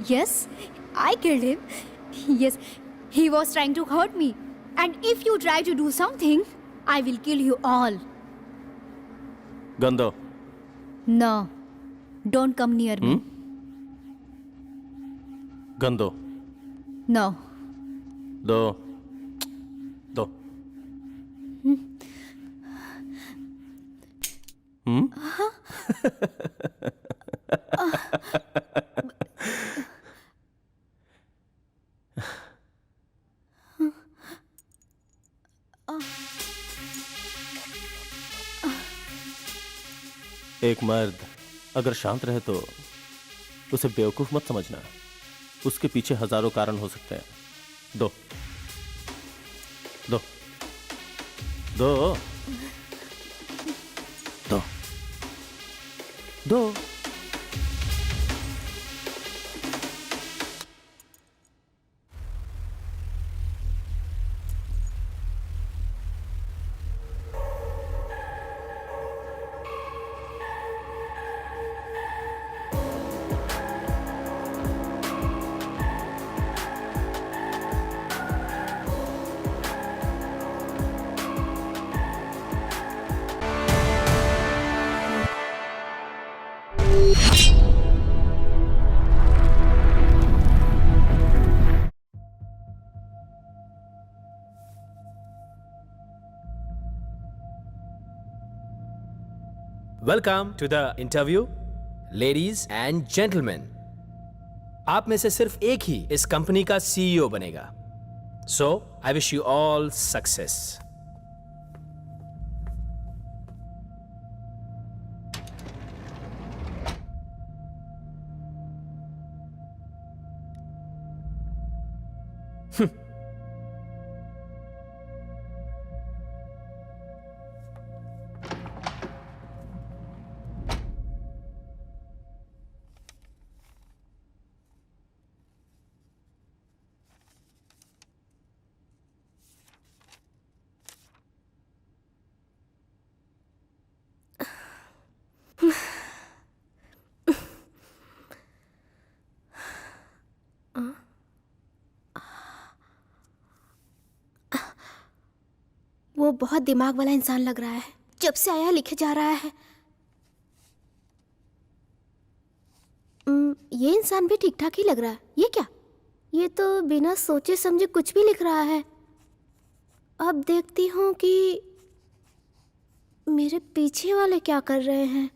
Yes, I killed him. Yes, he was trying to hurt me. And if you try to do something, I will kill you all. Gun दो. No, don't come near me. Gun दो. No. दो. दो. एक मर्द अगर शांत रहे तो उसे बेवकूफ मत समझना. उसके पीछे हजारों कारण हो सकते हैं. दो. दो. दो. दो. दो. Welcome to the interview ladies and gentleman. आप में से सिर्फ एक ही इस कंपनी का सीईओ बनेगा. So I wish you all success. वो बहुत दिमाग वाला इंसान लग रहा है. जब से आया लिखे जा रहा है. ये इंसान भी ठीक ठाक ही लग रहा है. ये क्या? ये तो बिना सोचे समझे कुछ भी लिख रहा है. अब देखती हूँ कि मेरे पीछे वाले क्या कर रहे हैं.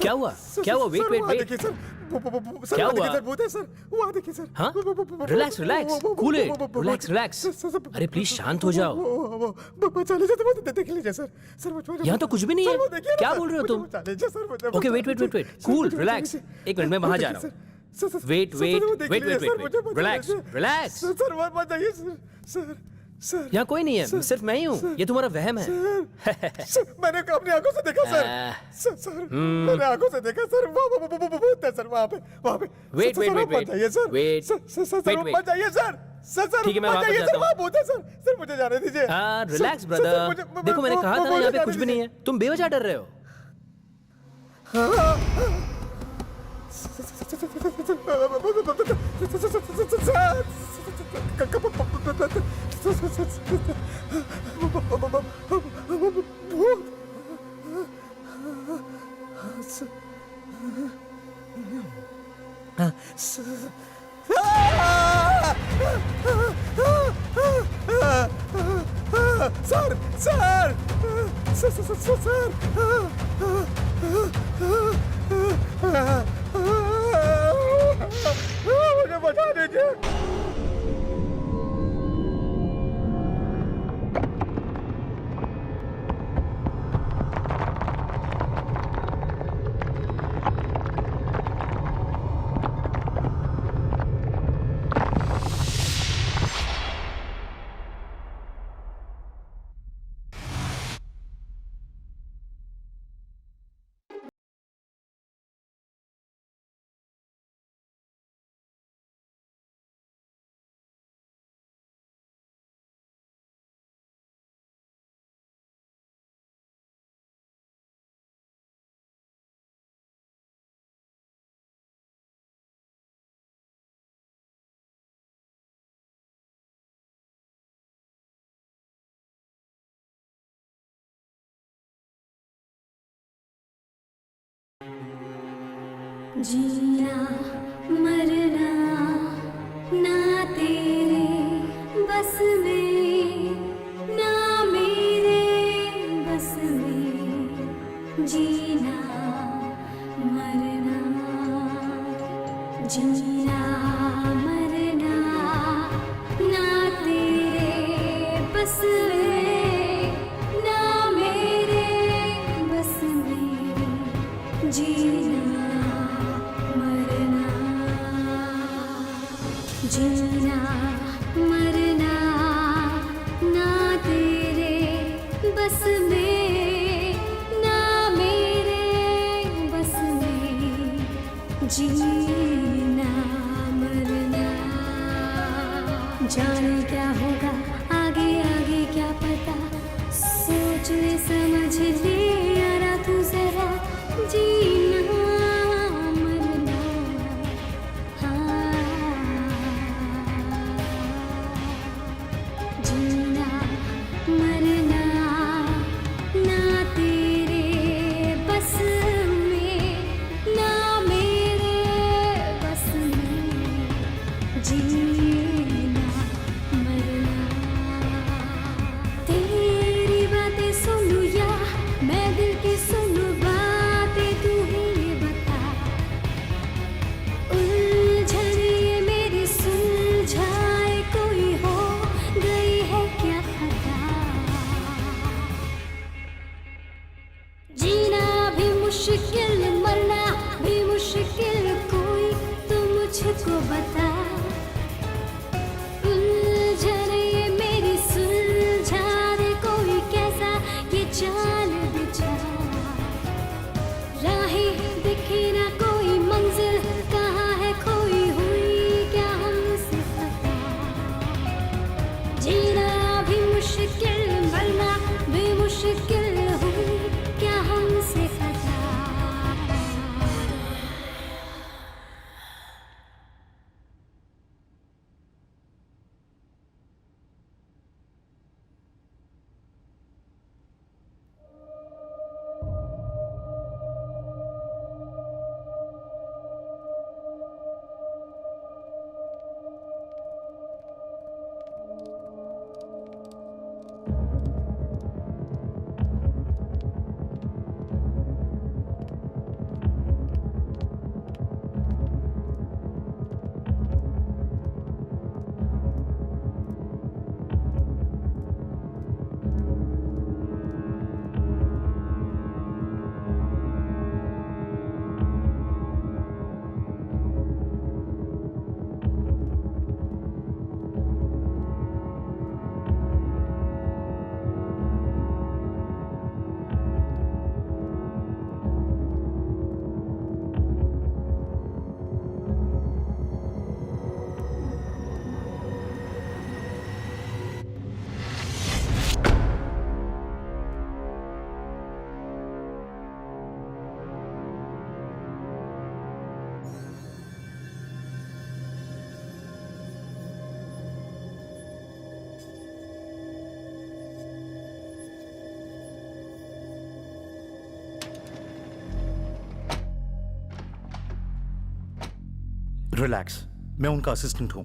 क्या हुआ? क्या हुआ? Wait wait wait. देखिए सर, सर क्या वहाँ देखिए हुआ? सर, भूत है सर, वहाँ देखिए सर। हाँ? Relax relax, cool it, relax relax. अरे प्लीज शांत हो जाओ। बचा लीजिए तो वो देख लीजिए सर। सर मुझे यहाँ तो कुछ भी नहीं सर, वो है। देखिए ना क्या सर, बोल रहे हो मुझे तुम? बचा लीजिए सर, मुझे ओके बचा वेट वेट वेट लीजिए। वेट, सर, कूल मुझे बचा रिलैक्स। लीजिए। एक मिनट मैं वहां जा देखिए रहा हूँ। Sir, sir, wait sir, wait वो देख वेट लीजिए वेट सर, वेट मुझे वेट, बचा रिलैक्स लीजिए। रिलैक्स। सर सर मत जाइए सर, सर सर यहाँ कोई नहीं है, सर, सिर्फ मैं ही हूँ। ये तुम्हारा वहम है। सर, मैंने अपनी आंखों से देखा सर। सर मैंने आंखों से देखा सर, वो भूत है सर वहाँ पे। Wait sir, wait sir, wait मत वेट जाइए sir. Wait sir sir wait wait. मत जाइए सर। सर ठीक है, मैं मत वापस जाइए जाता सर, हूँ। वहाँ भूत है सर। सर मुझे जाने दीजिए। Relax sir, brother. मुझे- देखो मैंने कहा था ना, मुझे यहाँ पे जाने कुछ भी नहीं है। तुम बेवजह डर रहे हो। सर सर सर सर मुझे बचा दीजिए। जीना मरना ना तेरे बस में, ना मेरे बस में। जीना मरना, जीना मरना ना तेरे बस में, ना मेरे बस में। जीना मरना, जीना मरना ना तेरे बस में, ना मेरे बस में। जीना मरना, जाने क्या होगा आगे आगे क्या पता। सोच ले समझ ले यारा तू जरा। जीना मरना, जीना मरना ना तेरे बस में, ना मेरे रिलैक्स, मैं उनका असिस्टेंट हूं।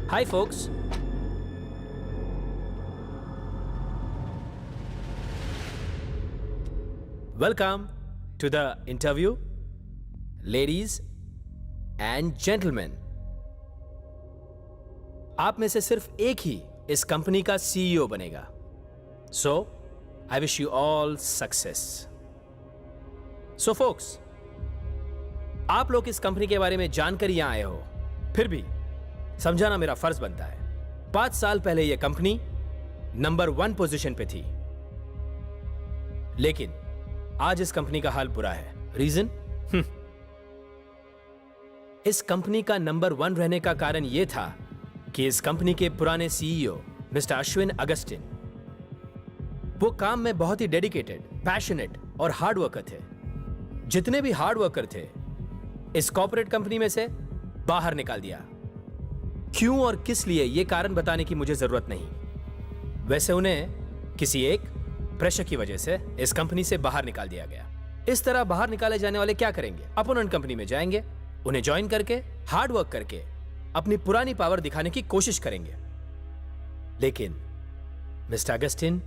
Hi, folks. Welcome to the interview, ladies and gentlemen. आप में से सिर्फ एक ही इस कंपनी का सीईओ बनेगा। So, I wish you all success. So, folks, आप लोग इस कंपनी के बारे में जानकर यहां आए हो, फिर भी समझाना मेरा फर्ज बनता है। 5 साल पहले यह कंपनी नंबर 1 पोजीशन पे थी, लेकिन आज इस कंपनी का हाल बुरा है। रीजन? इस कंपनी का नंबर 1 रहने का कारण यह था कि इस कंपनी के पुराने सीईओ मिस्टर अश्विन अगस्टिन, वो काम में बहुत ही डेडिकेटेड, पैशनेट और हार्ड वर्कर थे। जितने भी हार्ड वर्कर थे, इस कॉर्पोरेट कंपनी में से बाहर निकाल दिया। क्यों और किस लिए, यह कारण बताने की मुझे जरूरत नहीं। वैसे उन्हें किसी एक प्रेशर की वजह से इस कंपनी से बाहर निकाल दिया गया। इस तरह बाहर निकाले जाने वाले क्या करेंगे? अपोनेंट कंपनी में जाएंगे, उन्हें ज्वाइन करके हार्ड वर्क करके अपनी पुरानी पावर दिखाने की कोशिश करेंगे। लेकिन मिस्टर अगस्टिन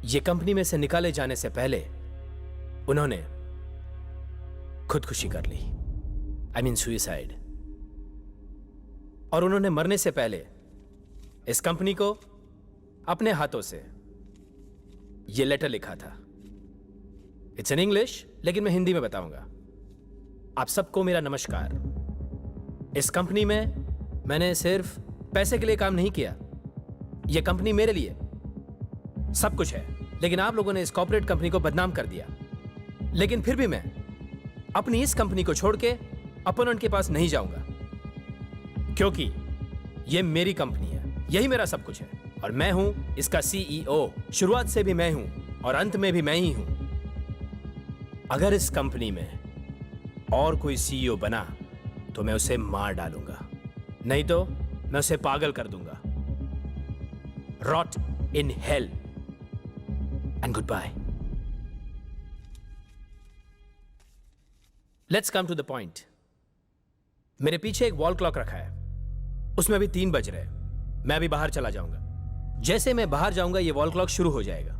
ये कंपनी में से निकाले जाने से पहले उन्होंने खुदकुशी कर ली, आई मीन सुइसाइड। और उन्होंने मरने से पहले इस कंपनी को अपने हाथों से यह लेटर लिखा था। इट्स इन इंग्लिश, लेकिन मैं हिंदी में बताऊंगा। आप सबको मेरा नमस्कार। इस कंपनी में मैंने सिर्फ पैसे के लिए काम नहीं किया। यह कंपनी मेरे लिए सब कुछ है, लेकिन आप लोगों ने इस कॉर्पोरेट कंपनी को बदनाम कर दिया। लेकिन फिर भी मैं अपनी इस कंपनी को छोड़ के अपोनेंट के पास नहीं जाऊंगा, क्योंकि यह मेरी कंपनी है, यही मेरा सब कुछ है और मैं हूं इसका सीईओ। शुरुआत से भी मैं हूं और अंत में भी मैं ही हूं। अगर इस कंपनी में और कोई सीईओ बना तो मैं उसे मार डालूंगा, नहीं तो मैं उसे पागल कर दूंगा। Rot in hell and goodbye. Let's come to the point. मेरे पीछे एक वॉल क्लॉक रखा है, उसमें अभी 3 बज रहे। मैं अभी बाहर चला जाऊंगा। जैसे मैं बाहर जाऊंगा ये वॉल क्लॉक शुरू हो जाएगा।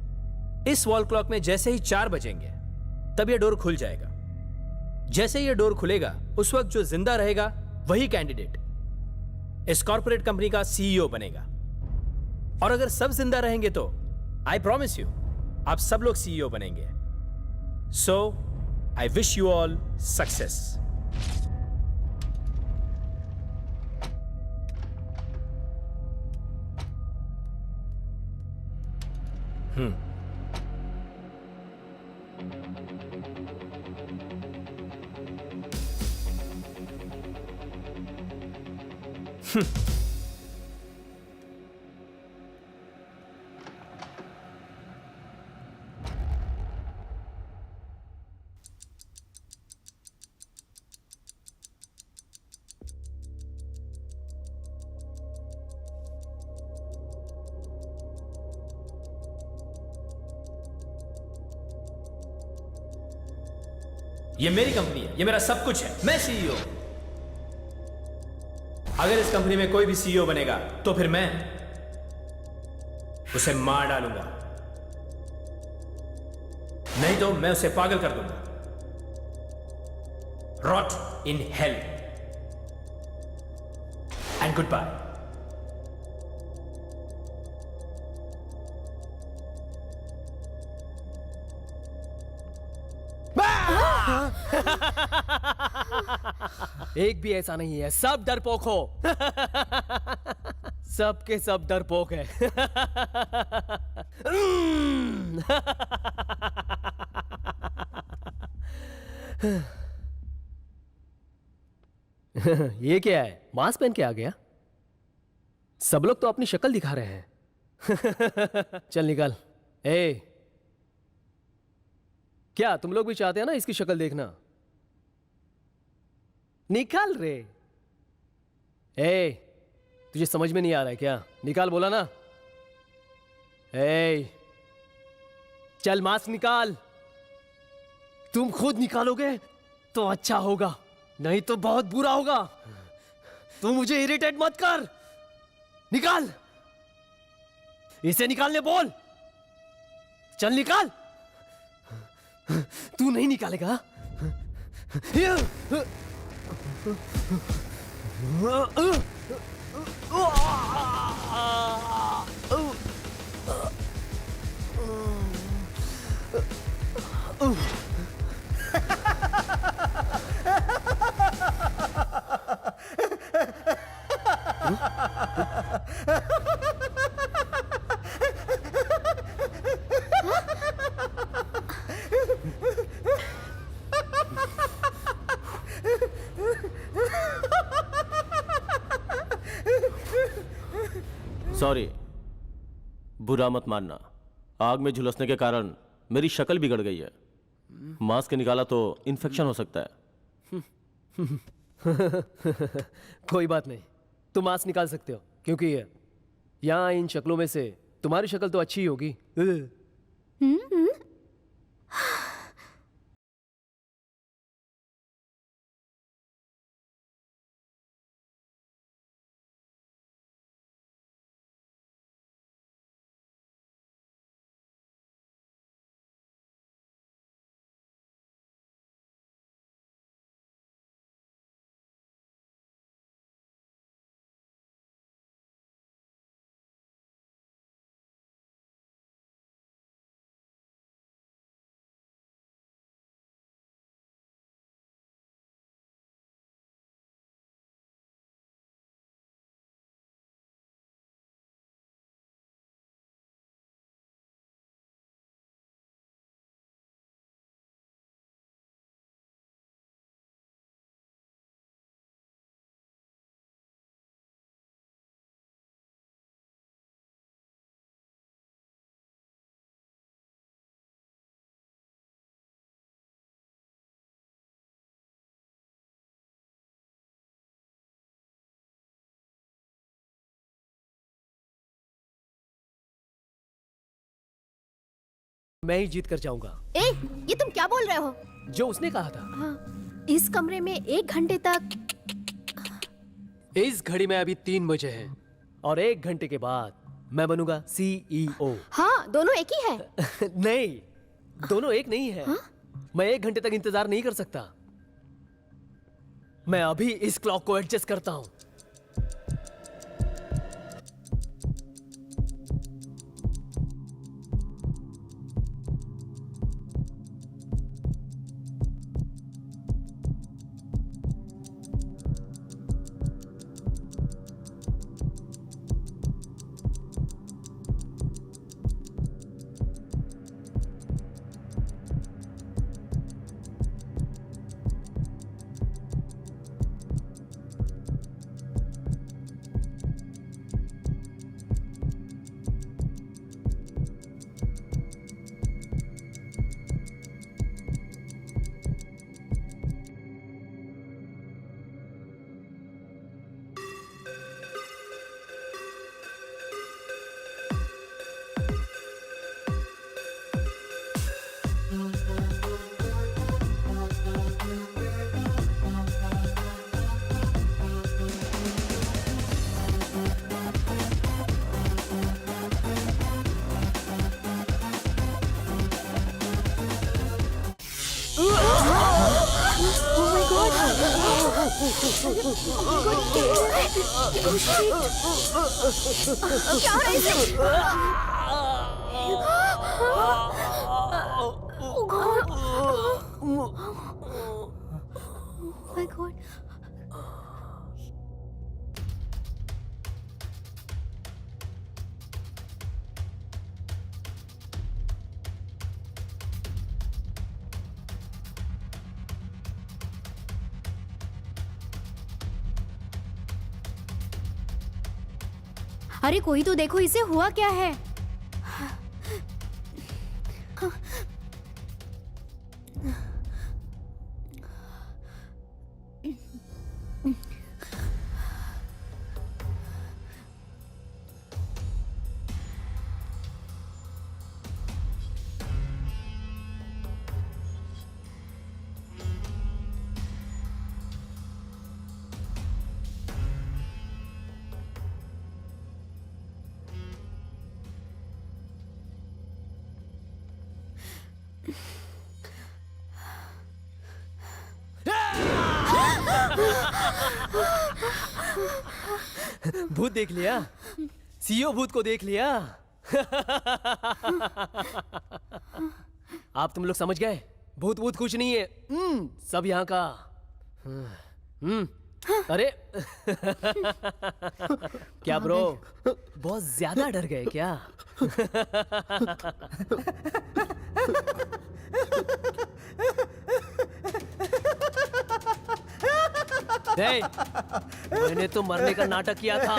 इस वॉल क्लॉक में जैसे ही 4 बजेंगे तब ये डोर खुल जाएगा। जैसे ये डोर खुलेगा उस वक्त जो जिंदा रहेगा वही कैंडिडेट इस कॉर्पोरेट कंपनी का सीईओ बनेगा। और अगर सब जिंदा रहेंगे तो आई प्रॉमिस यू आप सब लोग सीईओ बनेंगे। सो I wish you all success. ये मेरी कंपनी है, ये मेरा सब कुछ है, मैं सीईओ। अगर इस कंपनी में कोई भी सीईओ बनेगा तो फिर मैं उसे मार डालूंगा, नहीं तो मैं उसे पागल कर दूंगा। Rot in hell and goodbye. एक भी ऐसा नहीं है, सब डरपोक हो। सब के सब डरपोक है। ये क्या है? मास्क पहन के आ गया? सब लोग तो अपनी शक्ल दिखा रहे हैं। चल निकल। ए, क्या तुम लोग भी चाहते हैं ना इसकी शक्ल देखना? निकाल रे। ए, तुझे समझ में नहीं आ रहा है क्या? निकाल बोला ना। ए, चल मास्क निकाल। तुम खुद निकालोगे तो अच्छा होगा, नहीं तो बहुत बुरा होगा। तू मुझे इरिटेट मत कर। निकाल, इसे निकालने बोल। चल निकाल। तू नहीं निकालेगा? सॉरी, बुरा मत मानना। आग में झुलसने के कारण मेरी शक्ल बिगड़ गई है। मास्क निकाला तो इन्फेक्शन हो सकता है। कोई बात नहीं, तुम मास्क निकाल सकते हो, क्योंकि यहां इन शक्लों में से तुम्हारी शक्ल तो अच्छी ही होगी। मैं ही जीत कर जाऊंगा। ए, ये तुम क्या बोल रहे हो? जो उसने कहा था। हाँ, इस कमरे में 1 घंटे तक। इस घड़ी में अभी 3 बजे हैं और 1 घंटे के बाद मैं बनूंगा CEO। हाँ, दोनों एक ही है। नहीं, दोनों एक नहीं है। हाँ? मैं 1 घंटे तक इंतजार नहीं कर सकता। मैं अभी इस क्लॉक को एडजस्ट करता हूं। क्या हो रहा है इसे? My God. अरे कोई तो देखो, इसे हुआ क्या है? भूत देख लिया? सीईओ भूत को देख लिया? आप तुम लोग समझ गए? भूत भूत कुछ नहीं है, सब यहाँ का। अरे क्या ब्रो, बहुत ज्यादा डर गए क्या? नहीं, मैंने तो मरने का नाटक किया था,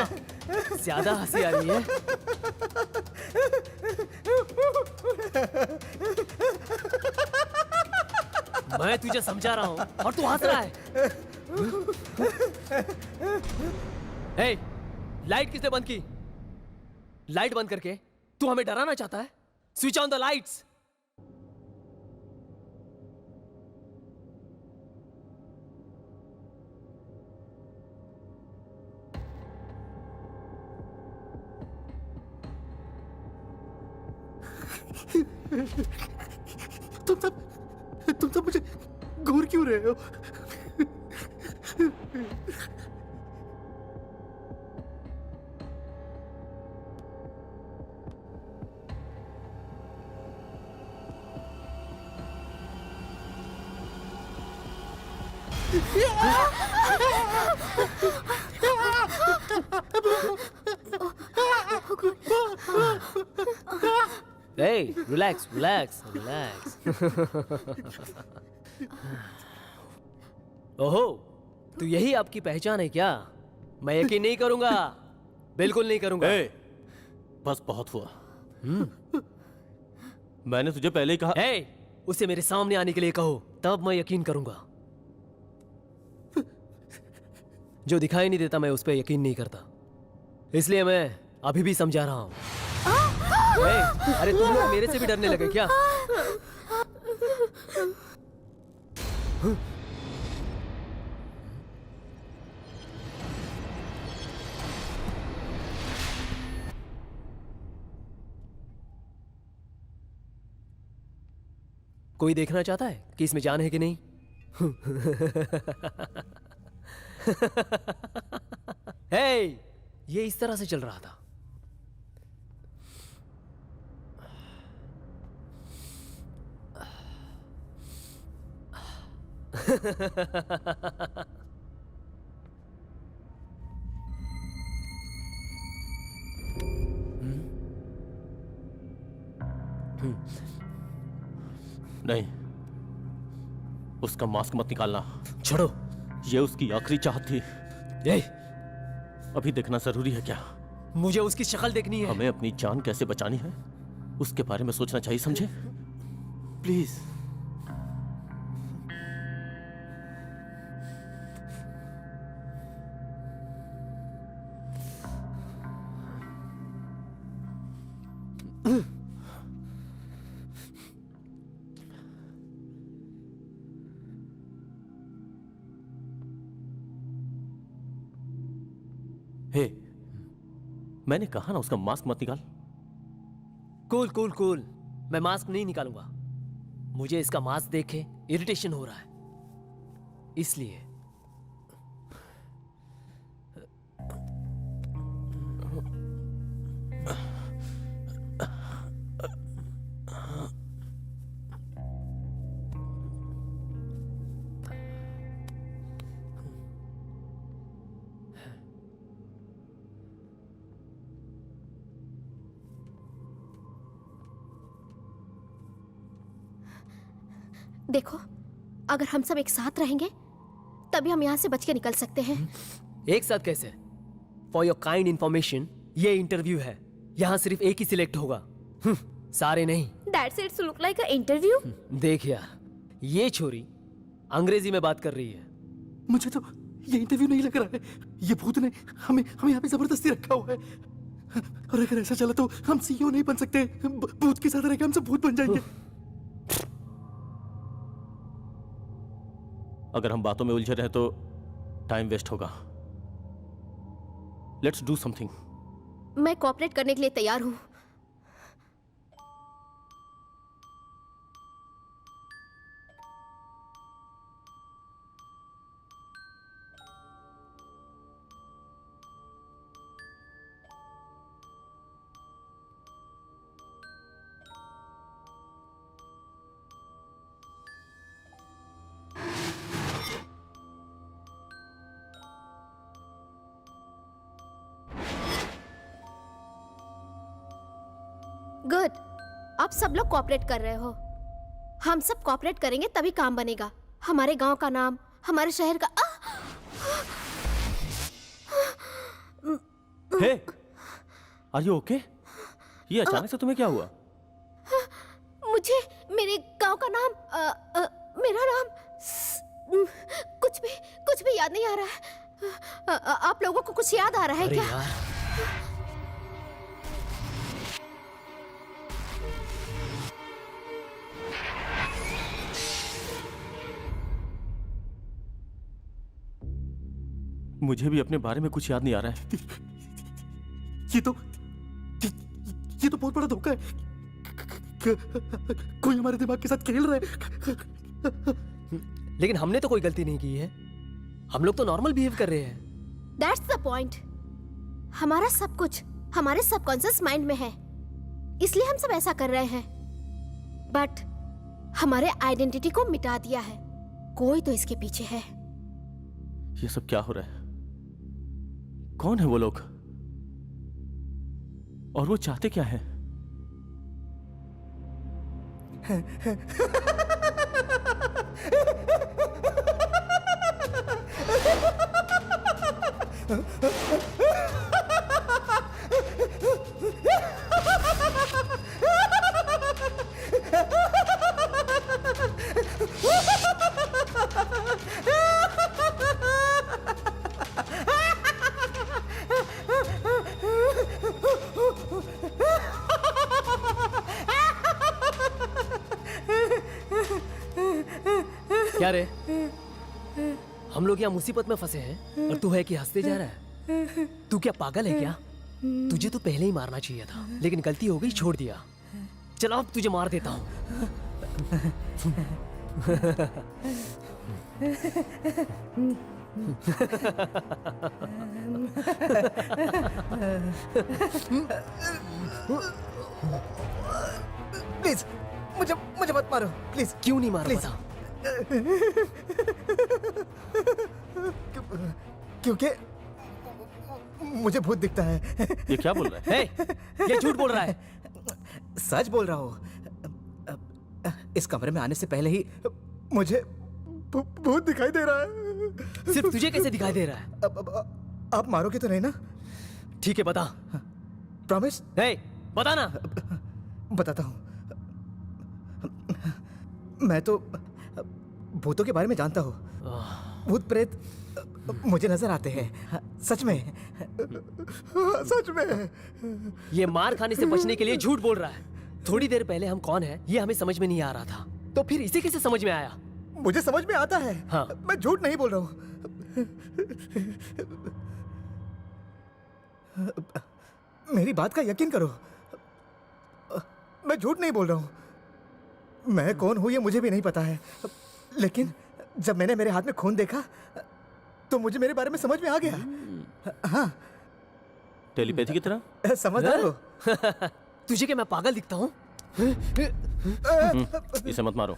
ज्यादा हंसी आ रही है। मैं तुझे समझा रहा हूं और तू हंस रहा है। हे, लाइट किसने बंद की? लाइट बंद करके तू हमें डराना चाहता है? Switch on the lights. तुम सब मुझे घूर क्यों रहे हो? Hey, relax, relax, relax. ओहो, तो यही आपकी पहचान है क्या? मैं यकीन नहीं करूंगा, बिल्कुल नहीं करूंगा। ए, बस बहुत हुआ। मैंने तुझे पहले ही कहा। hey, उसे मेरे सामने आने के लिए कहो, तब मैं यकीन करूंगा। जो दिखाई नहीं देता मैं उस पर यकीन नहीं करता, इसलिए मैं अभी भी समझा रहा हूं। अरे तुम लोग मेरे से भी डरने लगे क्या? कोई देखना चाहता है कि इसमें जान है कि नहीं? हे, ये इस तरह से चल रहा था। नहीं, उसका मास्क मत निकालना। छोड़ो। ये उसकी आखिरी चाहत थी। ए, अभी देखना जरूरी है क्या? मुझे उसकी शक्ल देखनी है। हमें अपनी जान कैसे बचानी है उसके बारे में सोचना चाहिए, समझे? प्लीज। हे, मैंने कहा ना उसका मास्क मत निकाल। कूल कूल कूल, मैं मास्क नहीं निकालूंगा। मुझे इसका मास्क देखे इरिटेशन हो रहा है, इसलिए। देखो, अगर हम सब एक साथ रहेंगे तभी हम यहाँ से बच के निकल सकते हैं। एक साथ कैसे? फॉर योर काइंड इंफॉर्मेशन, ये इंटरव्यू है, यहाँ सिर्फ एक ही सिलेक्ट होगा, सारे नहीं। That's it look like an interview? देख यार, ये छोरी अंग्रेजी में बात कर रही है। मुझे तो ये इंटरव्यू नहीं लग रहा है। ये भूत ने हमें यहाँ पे जबरदस्ती रखा हुआ है। और अगर ऐसा चला तो हम सीईओ नहीं बन सकते। भूत के साथ रहेंगे, हम सब भूत बन जाएंगे। अगर हम बातों में उलझे रहे तो टाइम वेस्ट होगा। Let's do something. मैं कोऑपरेट करने के लिए तैयार हूँ। गुड, आप सब लोग कोऑपरेट कर रहे हो। हम सब कोऑपरेट करेंगे तभी काम बनेगा। हमारे गांव का नाम, हमारे शहर का हे, आर यू ओके? ये अचानक से तुम्हें क्या हुआ? मुझे मेरे गांव का नाम, मेरा नाम कुछ भी याद नहीं आ रहा है। आप लोगों को कुछ याद आ रहा है अरे क्या? यार, मुझे भी अपने बारे में कुछ याद नहीं आ रहा है। ये तो बहुत बड़ा धोखा है। कोई हमारे दिमाग के साथ खेल रहा है। लेकिन हमने तो कोई गलती नहीं की है। हम लोग तो नॉर्मल बिहेव कर रहे हैं। That's the point. हमारा सब कुछ हमारे सबकॉन्शियस माइंड में है, इसलिए हम सब ऐसा कर रहे हैं। बट हमारे आइडेंटिटी को मिटा दिया है। कोई तो इसके पीछे है। ये सब क्या हो रहा है? कौन है वो लोग और वो चाहते क्या है? क्या रे, हम लोग यहाँ मुसीबत में फंसे हैं और तू है कि हंसते जा रहा है? तू क्या पागल है क्या? तुझे तो पहले ही मारना चाहिए था, लेकिन गलती हो गई, छोड़ दिया। चलो अब तुझे मार देता हूँ। प्लीज मुझे मुझे मत मारो प्लीज। क्यों नहीं मार Please. पता? क्योंकि मुझे भूत दिखता है। ये क्या बोल रहा है? हे, ये झूठ बोल रहा है। सच बोल रहा हूँ। इस कमरे में आने से पहले ही मुझे भूत दिखाई दे रहा है। सिर्फ तुझे कैसे दिखाई दे रहा है? आप मारोगे तो नहीं ना? ठीक है, बता। प्रॉमिस? हे, बता ना। बताता हूँ। मैं तो भूतों के बारे में जानता हूँ। भूत प्रेत मुझे नजर आते हैं। सच में, सच में। ये मार खाने से बचने के लिए झूठ बोल रहा है। थोड़ी देर पहले हम कौन है ये हमें समझ में नहीं आ रहा था, तो फिर इसे कैसे समझ में आया? मुझे समझ में आता है। हाँ। मैं झूठ नहीं बोल रहा हूँ। मेरी बात का यकीन करो, मैं झूठ नहीं बोल रहा हूँ। मैं कौन हूँ ये मुझे भी नहीं पता है, लेकिन जब मैंने मेरे हाथ में खून देखा तो मुझे मेरे बारे में समझ में आ गया। हाँ, टेलीपैथी की तरह? समझदार हो। तुझे क्या मैं पागल दिखता हूँ? इसे मत मारो,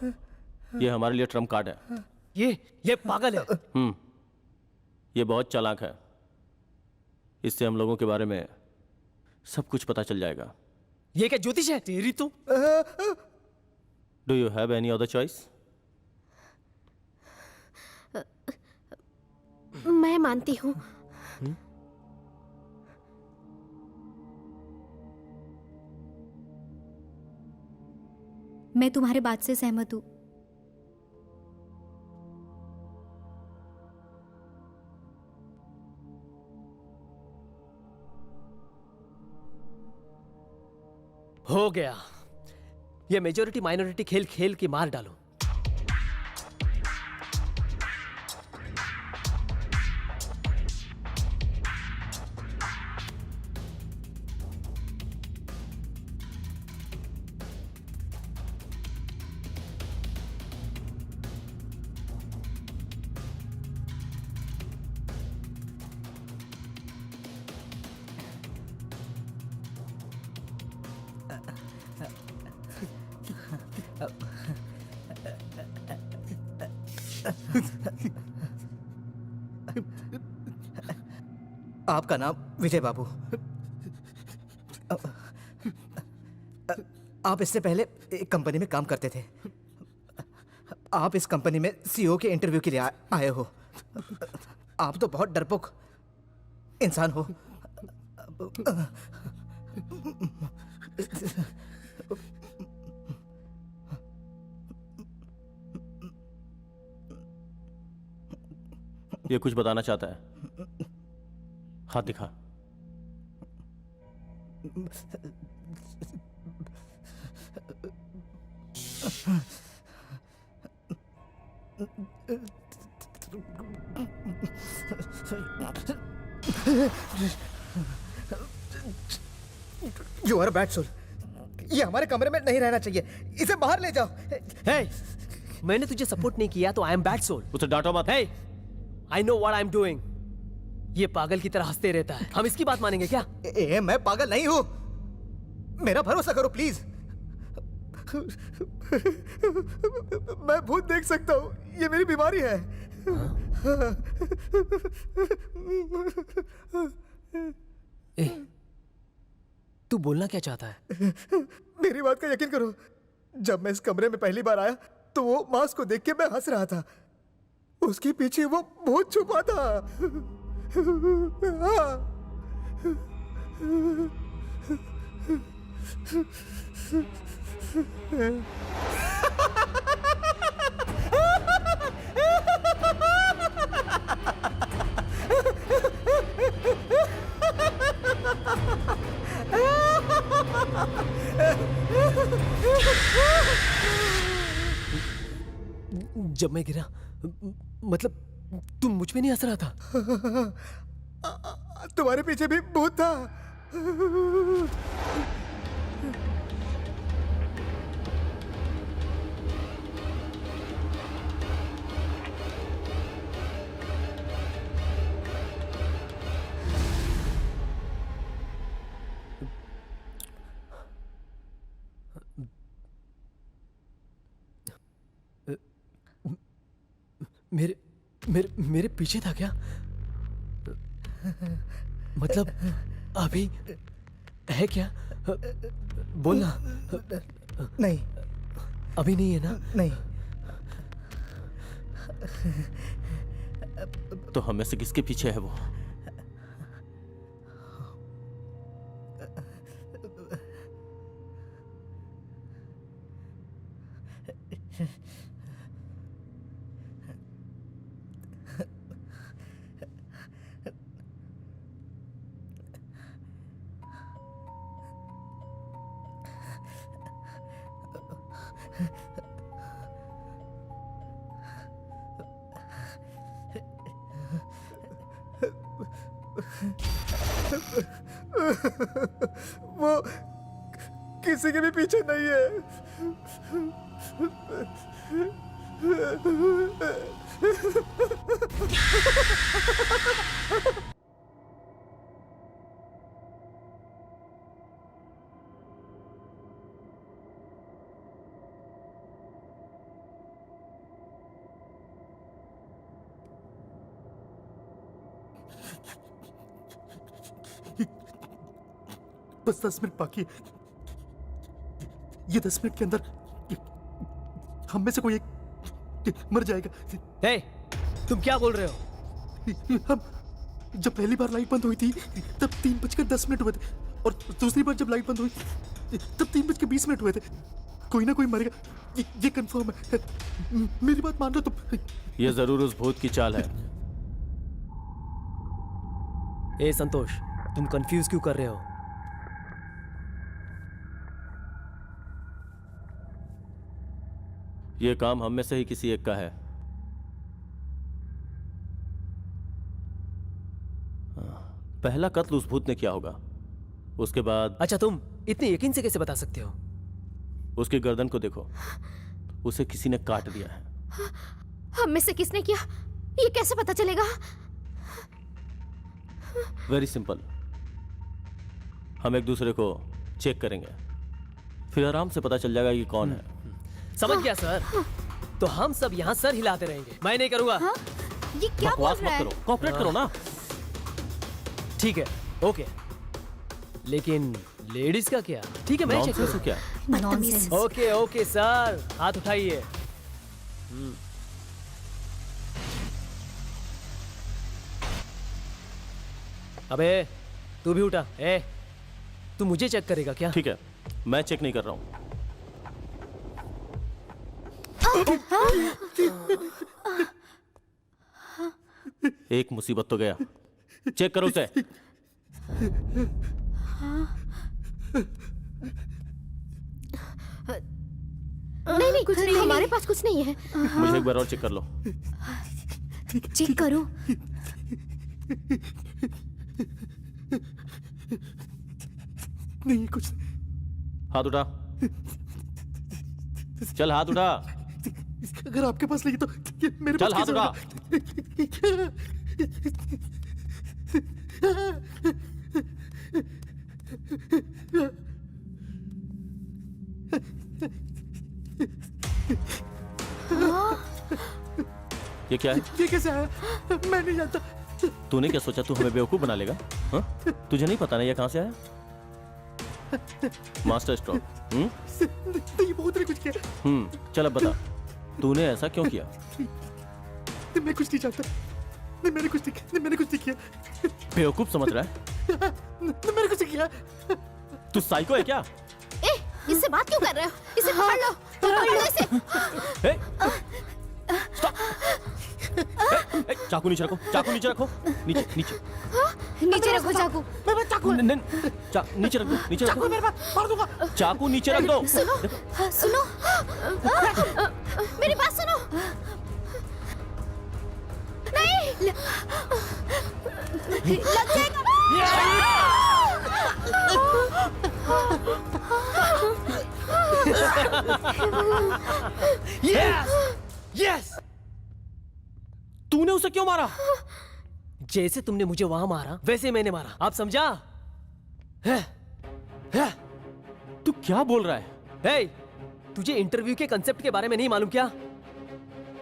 ये हमारे लिए ट्रम्प कार्ड है। ये पागल है। ये बहुत चालाक है। इससे हम लोगों के बारे में सब कुछ पता चल जाएगा। ये क्या ज्योतिष है तेरी? तो do you have any other choice? मैं मानती हूँ। मैं तुम्हारे बात से सहमत हूँ। हो गया। ये मेजोरिटी माइनॉरिटी खेल खेल के मार डालो। आपका नाम विजय बाबू। आप इससे पहले एक कंपनी में काम करते थे। आप इस कंपनी में सीईओ के इंटरव्यू के लिए आए हो। आप तो बहुत डरपोक इंसान हो। ये कुछ बताना चाहता है। हाथ दिखा। You are bad soul. ये हमारे कमरे में नहीं रहना चाहिए। इसे बाहर ले जाओ। हे, मैंने तुझे सपोर्ट नहीं किया तो आई एम बैड सोल। उसे डांटो मत। Hey, I know what I am doing. ये पागल की तरह हंसते रहता है, हम इसकी बात मानेंगे क्या? मैं पागल नहीं हूं। मेरा भरोसा करो प्लीज। मैं भूत देख सकता हूं। ये मेरी बीमारी है। ए, तू बोलना क्या चाहता है? मेरी बात का यकीन करो। जब मैं इस कमरे में पहली बार आया तो वो मास्क को देख के मैं हंस रहा था। उसके पीछे वो भूत छुपा था। हाँ। जब मैं गिरा, मतलब तुम मुझ पे नहीं हंस रहा था? तुम्हारे पीछे भी भूत था। मेरे मेरे मेरे पीछे था क्या? मतलब अभी है क्या? बोलना। नहीं, अभी नहीं है ना? नहीं। तो हम में से किसके पीछे है वो? वो किसी के भी पीछे नहीं है। बस 10 मिनट बाकी है। ये 10 मिनट के अंदर हम में से कोई एक मर जाएगा। हे, तुम क्या बोल रहे हो? हम जब पहली बार लाइट बंद हुई थी तब 3:10 हुए थे, और दूसरी बार जब लाइट बंद हुई तब 3:20 हुए थे। कोई ना कोई मरेगा, ये कंफर्म है। मेरी बात मान लो तुम। ये जरूर उस भूत की चाल है। ए संतोष, तुम कंफ्यूज क्यों कर रहे हो? ये काम हम में से ही किसी एक का है। पहला कत्ल उस भूत ने किया होगा। उसके बाद अच्छा, तुम इतने यकीन से कैसे बता सकते हो? उसकी गर्दन को देखो, उसे किसी ने काट दिया है। हम में से किसने किया, ये कैसे पता चलेगा? Very simple. हम एक दूसरे को चेक करेंगे, फिर आराम से पता चल जाएगा कि कौन है। समझ गया सर। तो हम सब यहाँ सर हिलाते रहेंगे। मैं नहीं करूंगा। हाँ? ये क्या बोल बकवास रहा मत है? करो, कोऑपरेट करो ना। ठीक है, ओके, लेकिन लेडीज का क्या? ठीक है, मैं चेक नॉनसेंस करूंगा। क्या? नॉनसेंस। ओके ओके सर, हाथ उठाइए। अबे तू भी उठा। तू मुझे चेक करेगा क्या? ठीक है, मैं चेक नहीं कर रहा हूँ। एक मुसीबत तो गया। चेक करो उसे। नहीं नहीं, कुछ नहीं, हमारे पास कुछ नहीं है। मुझे एक बार और चेक कर लो। चेक करो। नहीं कुछ। हाथ उठा। चल हाथ उठा। अगर आपके पास नहीं तो ये मेरे चल पास हाथ कैसे उठा। होगा? ये क्या है? ये कैसे आया? मैं नहीं जानता। तूने क्या सोचा तू हमें बेवकूफ बना लेगा? हाँ? तुझे नहीं पता ना ये कहां से आया? Master stroke. नहीं बहुत ने कुछ किया। चल अब बता, तूने ऐसा क्यों किया? नहीं, मैं कुछ नहीं जानता। नहीं मैंने कुछ नहीं किया। नहीं मैंने कुछ नहीं किया। बेवकूफ समझ रहा है? नहीं मैंने कुछ नहीं किया। तू साइको है क्या? ए, इससे बात क्यों कर रहे हो? इसे पकड़ लो, पकड़ लो इसे। ए, चाकू नीचे रखो, चाकू नीचे रखो। नीचे नीचे नीचे रखो चाकू। नीचे रख दो, नीचे रख दो। मेरे पास मार दूंगा। चाकू नीचे रख दो। सुनो, मेरी बात सुनो। नहीं, लग जाएगा। यस। तूने उसे क्यों मारा? जैसे तुमने मुझे वहां मारा वैसे मैंने मारा। आप समझा? तू क्या बोल रहा है? हे, तुझे इंटरव्यू के कंसेप्ट के बारे में नहीं मालूम क्या?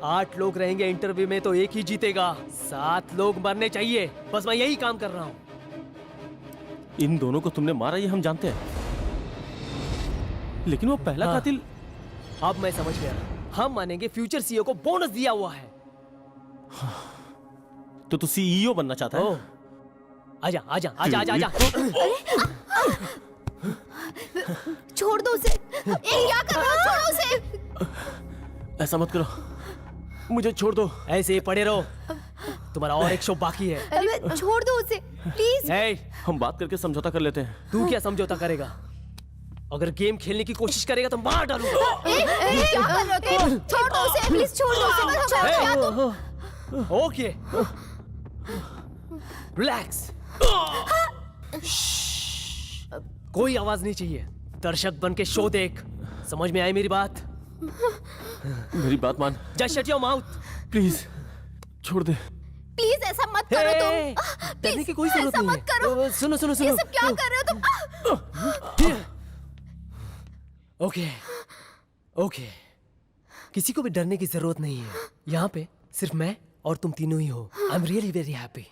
8 लोग रहेंगे इंटरव्यू में तो एक ही जीतेगा। 7 लोग मरने चाहिए। बस मैं यही काम कर रहा हूं। इन दोनों को तुमने मारा ये हम जानते हैं, लेकिन वो पहला हाँ। कातिल। अब मैं समझ गया। हम मानेंगे फ्यूचर सीईओ को बोनस दिया हुआ है। तो तू सीईओ बनना चाहता है? ओह, आजा आजा आजा आजा आजा। छोड़ दो उसे। ए, क्या कर रहे हो? छोड़ो उसे। ऐसा मत करो, मुझे छोड़ दो। ऐसे ही पड़े रहो, तुम्हारा और एक शो बाकी है। अरे छोड़ दो उसे प्लीज। हे, हम बात करके समझौता कर लेते हैं। तू क्या समझौता करेगा? अगर गेम खेलने की कोशिश करेगा तो मार डालूंगा। क्या कर रहे हो तुम? छोड़ दो उसे, प्लीज छोड़ दो उसे। क्या तुम? Okay, relax. कोई आवाज नहीं चाहिए। दर्शक बन के शो देख। समझ में आई मेरी बात? मेरी बात मान। Just shut your mouth. Please छोड़ दे। प्लीज ऐसा मत करो हे, तुम। डरने की कोई ऐसा जरूरत नहीं मत करो। है। सुनो सुनो सुनो। ये सब क्या कर रहे हो तुम? ओके ओके, किसी को भी डरने की जरूरत नहीं है। यहाँ पे सिर्फ मैं और तुम तीनों ही हो। I am really very happy.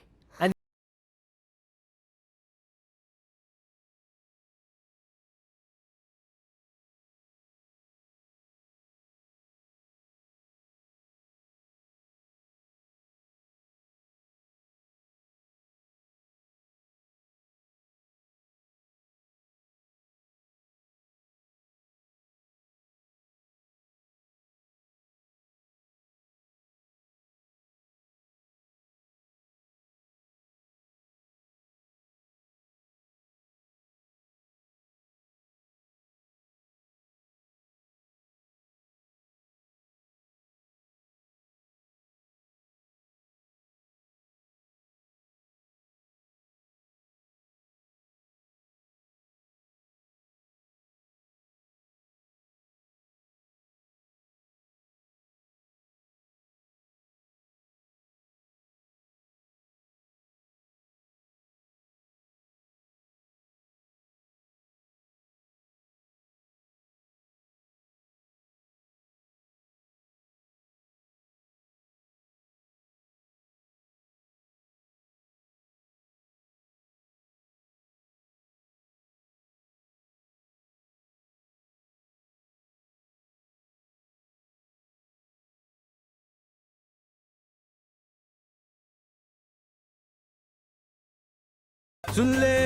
सुन ले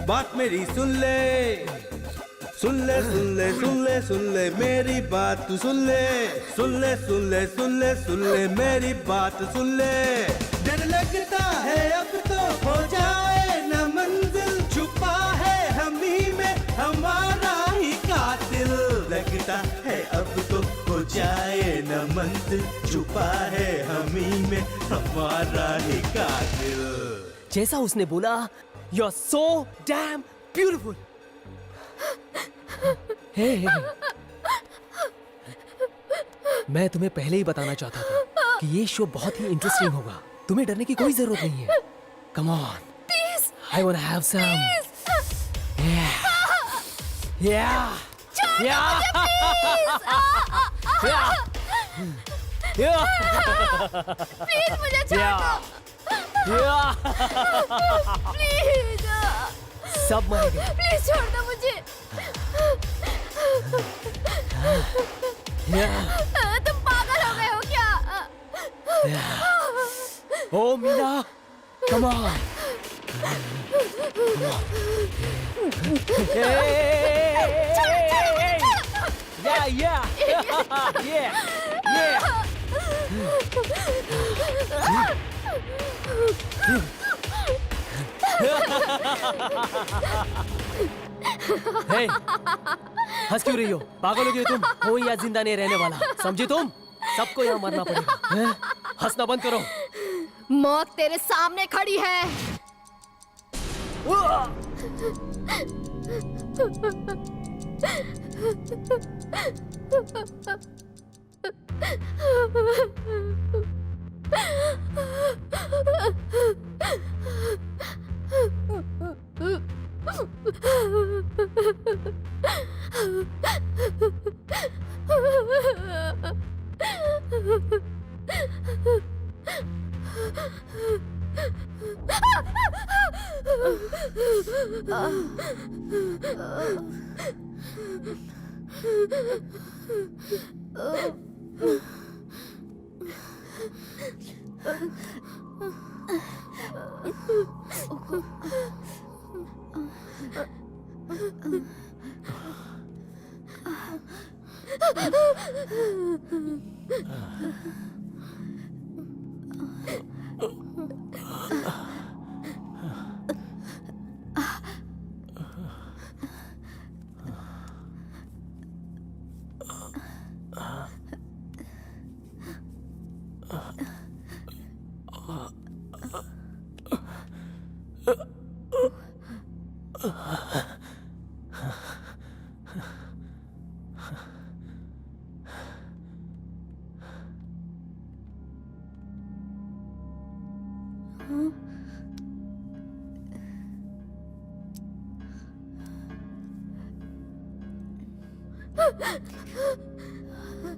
बात मेरी, सुन ले सुन ले सुन ले सुन ले सुन ले मेरी बात तू सुन ले, सुन ले सुन ले सुन ले सुन ले मेरी बात सुन ले। डर लगता है अब तो हो जाए न मंजिल, छुपा है हम ही में हमारा ही कातिल। लगता है अब तो हो जाए न मंजिल, छुपा है हम ही में हमारा ही कातिल। जैसा उसने बोला, you are so damn beautiful. मैं तुम्हें पहले ही बताना चाहता था कि ये शो बहुत ही इंटरेस्टिंग होगा। तुम्हें डरने की कोई जरूरत नहीं है। Come on please, I want to have some. Please मुझे छोड़ दो, प्लीज सब मरेंगे। प्लीज छोड़ दो मुझे। तुम पागल हो गए हो क्या? ओ मीना, कम ऑन। Hey, हंस क्यों रही हो? पागल हो गई तुम? कोई यहाँ जिंदा नहीं रहने वाला, समझे तुम? सबको यहाँ मरना पड़ेगा। हंसना बंद करो। मौत तेरे सामने खड़ी है।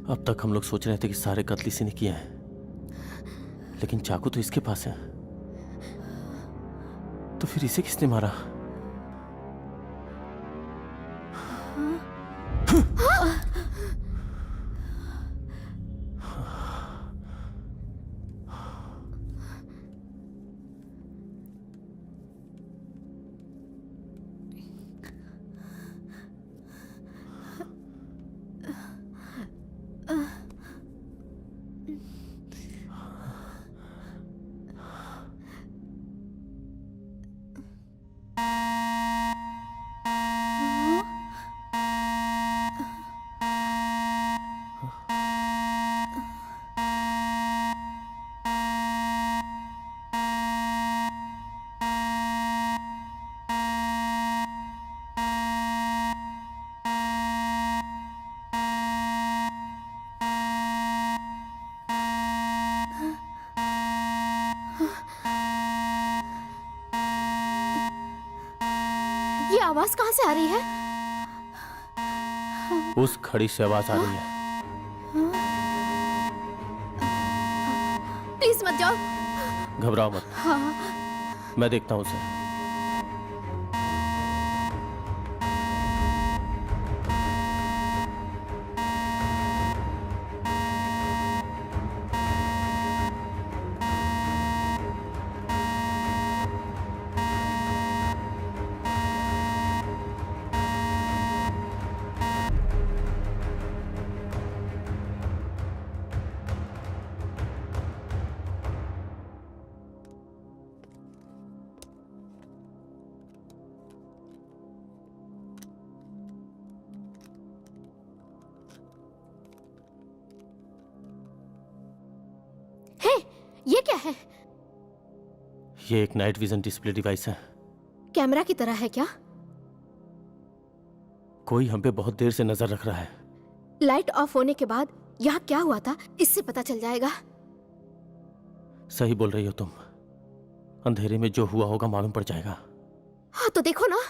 अब तक हम लोग सोच रहे थे कि सारे कत्ल इसी ने किए हैं, लेकिन चाकू तो इसके पास है, तो फिर इसे किसने मारा? ये आवाज कहाँ से आ रही है? उस खड़ी से आवाज आ रही है। प्लीज मत जाओ। घबराओ मत। हाँ। मैं देखता हूँ उसे। ये क्या है? ये एक नाइट विजन डिस्प्ले डिवाइस है। कैमरा की तरह है क्या? कोई हम पे बहुत देर से नजर रख रहा है। लाइट ऑफ होने के बाद यहाँ क्या हुआ था इससे पता चल जाएगा। सही बोल रही हो तुम। अंधेरे में जो हुआ होगा मालूम पड़ जाएगा। हाँ तो देखो ना।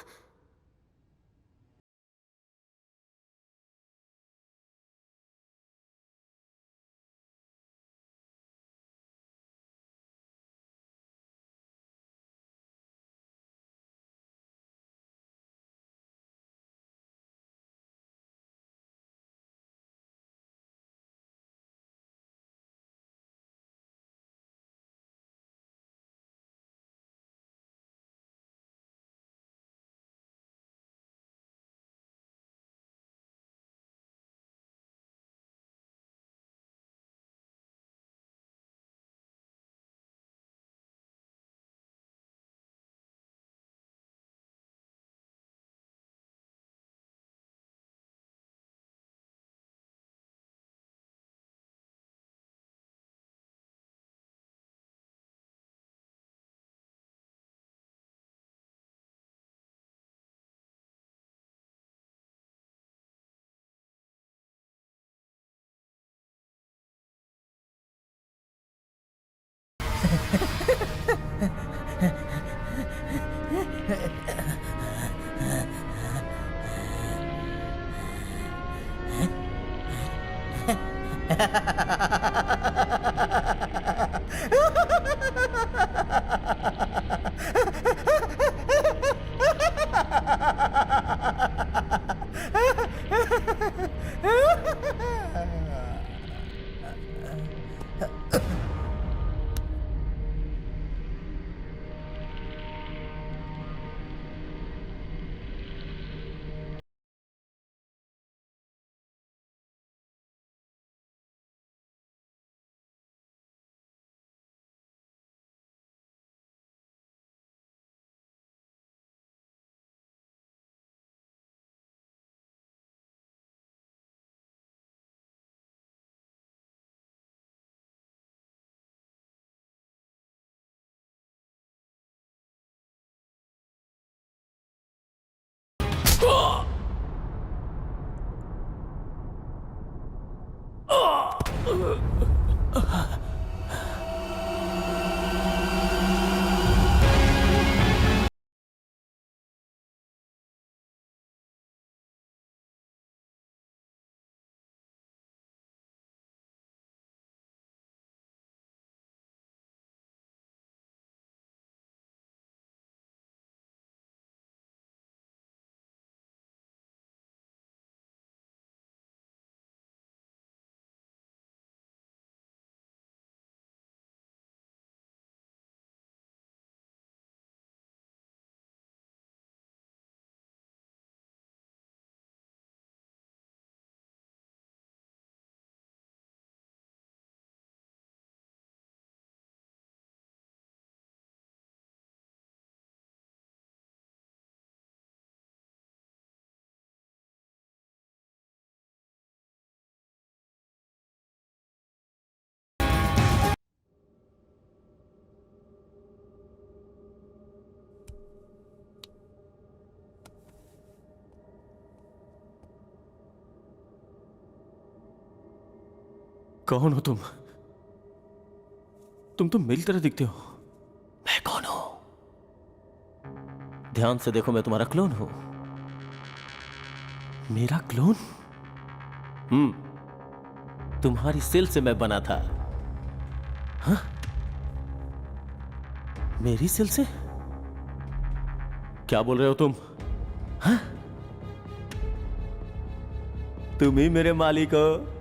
कौन हो तुम? तुम तो मेरी तरह दिखते हो। मैं कौन हूं? ध्यान से देखो, मैं तुम्हारा क्लोन हूं। मेरा क्लोन? तुम्हारी सेल से मैं बना था। हाँ? मेरी सेल से? क्या बोल रहे हो तुम? हाँ? तुम ही मेरे मालिक हो।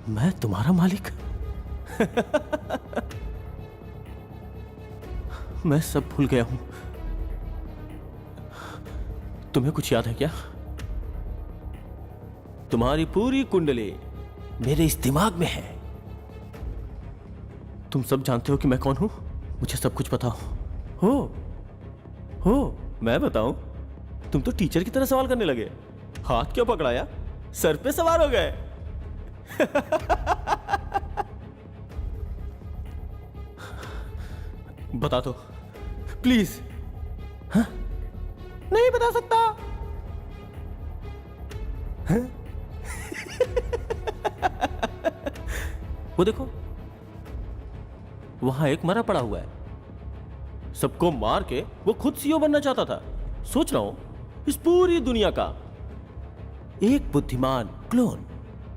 मैं तुम्हारा मालिक? मैं सब भूल गया हूं। तुम्हें कुछ याद है क्या? तुम्हारी पूरी कुंडली मेरे इस दिमाग में है। तुम सब जानते हो कि मैं कौन हूं। मुझे सब कुछ पता हो मैं बताऊं? तुम तो टीचर की तरह सवाल करने लगे। हाथ क्यों पकड़ाया? सर पे सवार हो गए। बता दो प्लीज। हाँ? नहीं बता सकता। हाँ? वो देखो, वहां एक मरा पड़ा हुआ है। सबको मार के वो खुद सीईओ बनना चाहता था। सोच रहा हूं इस पूरी दुनिया का एक बुद्धिमान क्लोन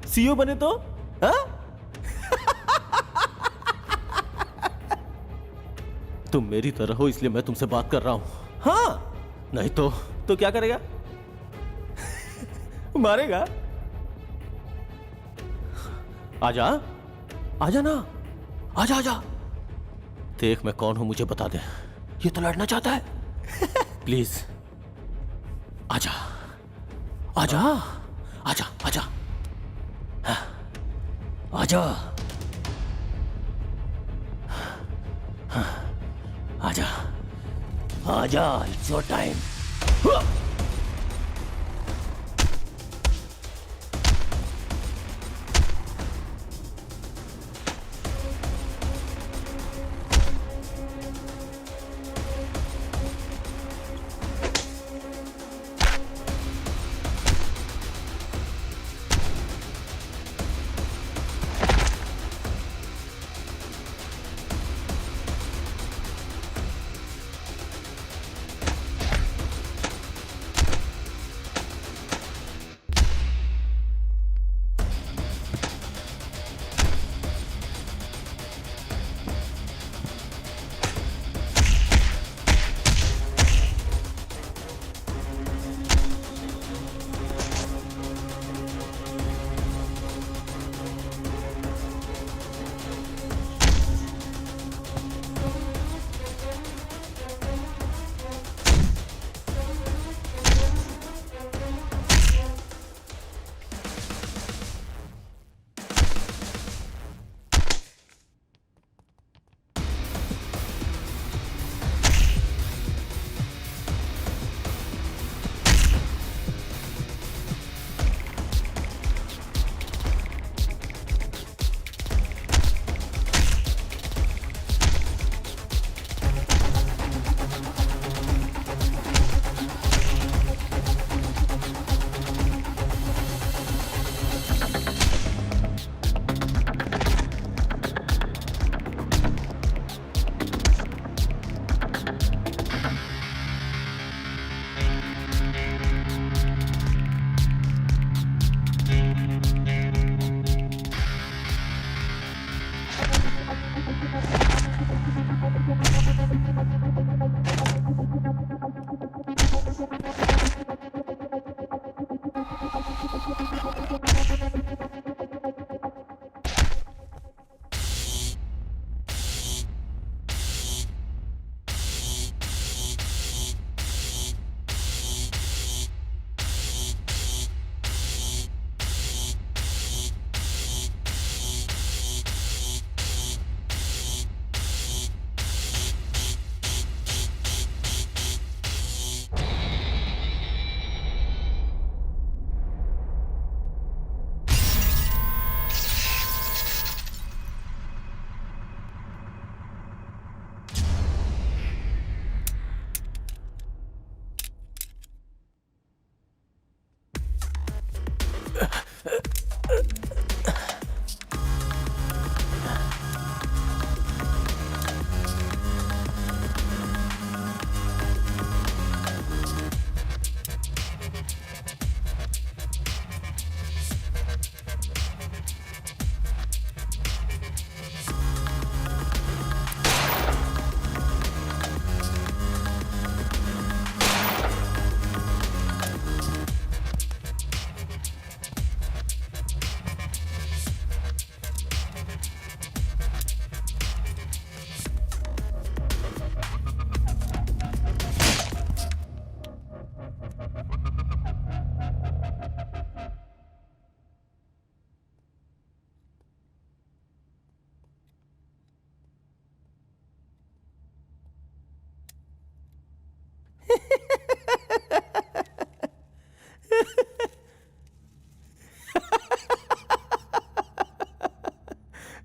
सीईओ बने तो। हाँ? तुम मेरी तरह हो इसलिए मैं तुमसे बात कर रहा हूं। हाँ, नहीं तो क्या करेगा? मारेगा। आजा, आजा ना, आजा आजा। देख मैं कौन हूं, मुझे बता दे। ये तो लड़ना चाहता है। प्लीज आजा, आजा, आजा, आजा, हाँ, आजा, हाँ, आजा, आजा, इट्स योर टाइम।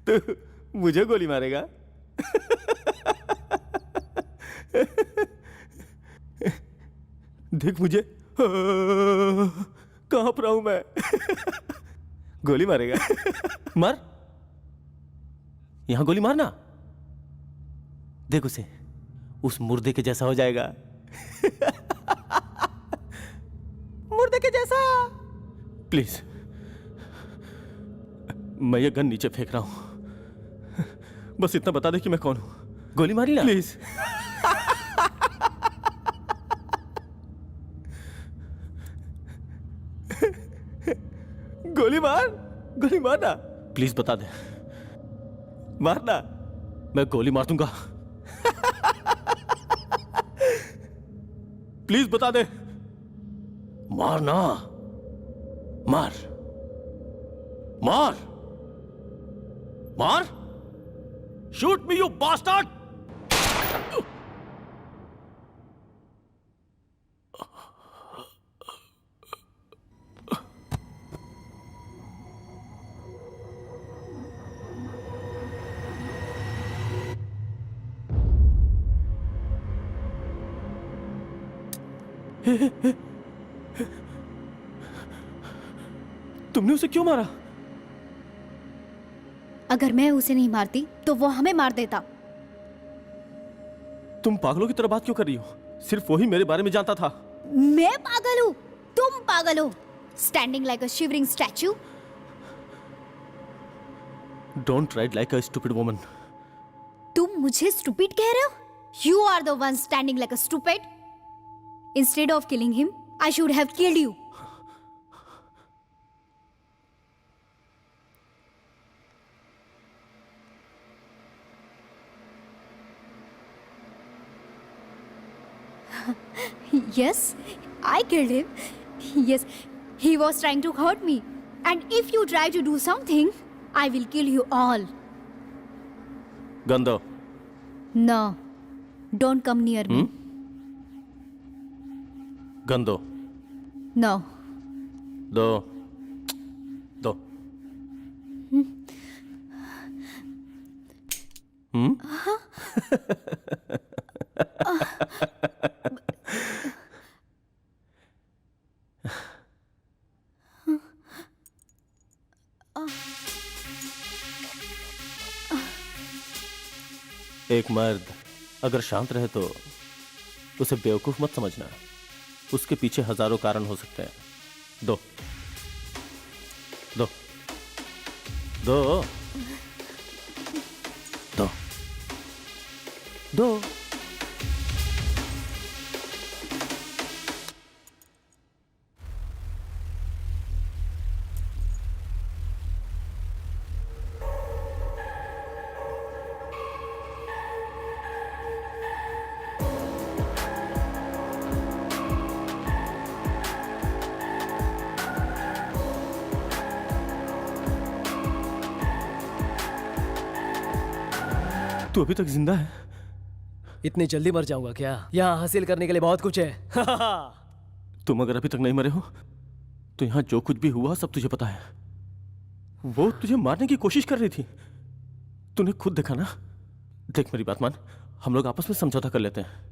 तो मुझे गोली मारेगा? देख मुझे, कांप रहा हूं मैं। गोली मारेगा? मार, यहां गोली मारना। देख उसे, उस मुर्दे के जैसा हो जाएगा। मुर्दे के जैसा। प्लीज, मैं ये गन नीचे फेंक रहा हूं, बस इतना बता दे कि मैं कौन हूं। गोली मारी ना प्लीज। गोली मार, गोली मारना प्लीज, बता दे। मारना, मैं गोली मार दूंगा। प्लीज बता दे। मारना, मार मार मार। Shoot me you bastard. तुमने उसे क्यों मारा? अगर मैं उसे नहीं मारती तो वो हमें मार देता। तुम पागलों की तरह बात क्यों कर रही हो? सिर्फ वही मेरे बारे में जानता था। मैं पागल हूँ? तुम पागल हो। Standing like a shivering statue. Don't ride like a stupid woman. तुम मुझे स्टूपिड कह रहे हो? You are the one standing like a stupid. Instead of killing him, I should have killed you. Yes, I killed him. Yes, he was trying to hurt me. And if you try to do something, I will kill you all. Gando. No, don't come near me. Gando. No. दो, दो। एक मर्द अगर शांत रहे तो उसे बेवकूफ मत समझना। उसके पीछे हजारों कारण हो सकते हैं। दो, दो, दो, दो, दो। तू अभी तक जिंदा है? इतनी जल्दी मर जाऊंगा क्या? यहाँ हासिल करने के लिए बहुत कुछ है। तुम अगर अभी तक नहीं मरे हो तो यहाँ जो कुछ भी हुआ सब तुझे पता है। वो तुझे मारने की कोशिश कर रही थी, तूने खुद देखा ना। देख मेरी बात मान, हम लोग आपस में समझौता कर लेते हैं।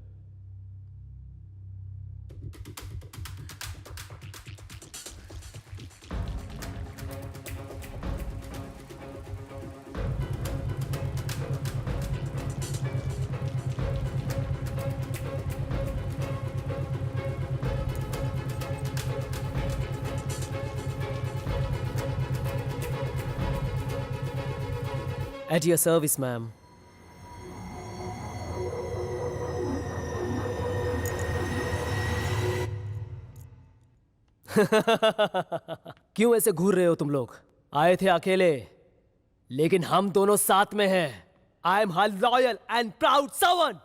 At your service, ma'am. क्यों ऐसे घूर रहे हो तुम लोग? आए थे अकेले, लेकिन हम दोनों साथ में हैं। I am her loyal and proud servant.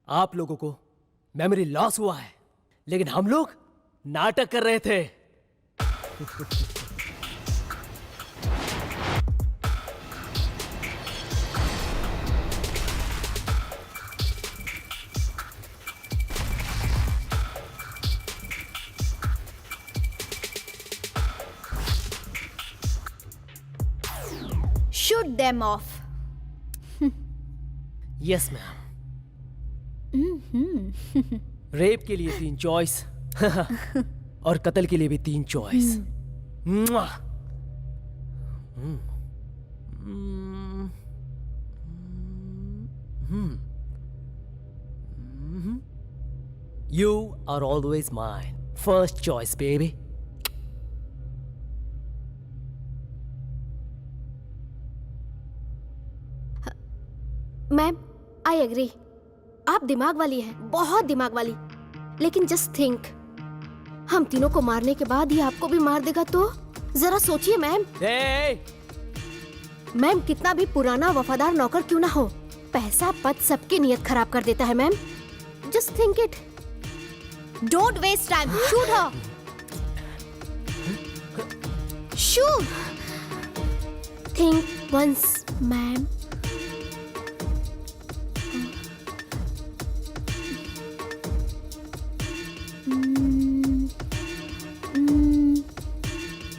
आप लोगों को मेमोरी लॉस हुआ है, लेकिन हम लोग नाटक कर रहे थे। Shoot them off. Yes, ma'am. Rape के लिए 3 चॉइस और कत्ल के लिए भी 3 choice. You are always mine. First choice, baby. Ma'am, I agree. आप दिमाग वाली हैं, बहुत दिमाग वाली। लेकिन जस्ट थिंक, हम तीनों को मारने के बाद ही आपको भी मार देगा तो जरा सोचिए मैम। Hey! मैम, कितना भी पुराना वफादार नौकर क्यों ना हो, पैसा पद सबकी नीयत खराब कर देता है ma'am. Just think it. Don't waste time, shoot her. Shoot. Think once ma'am.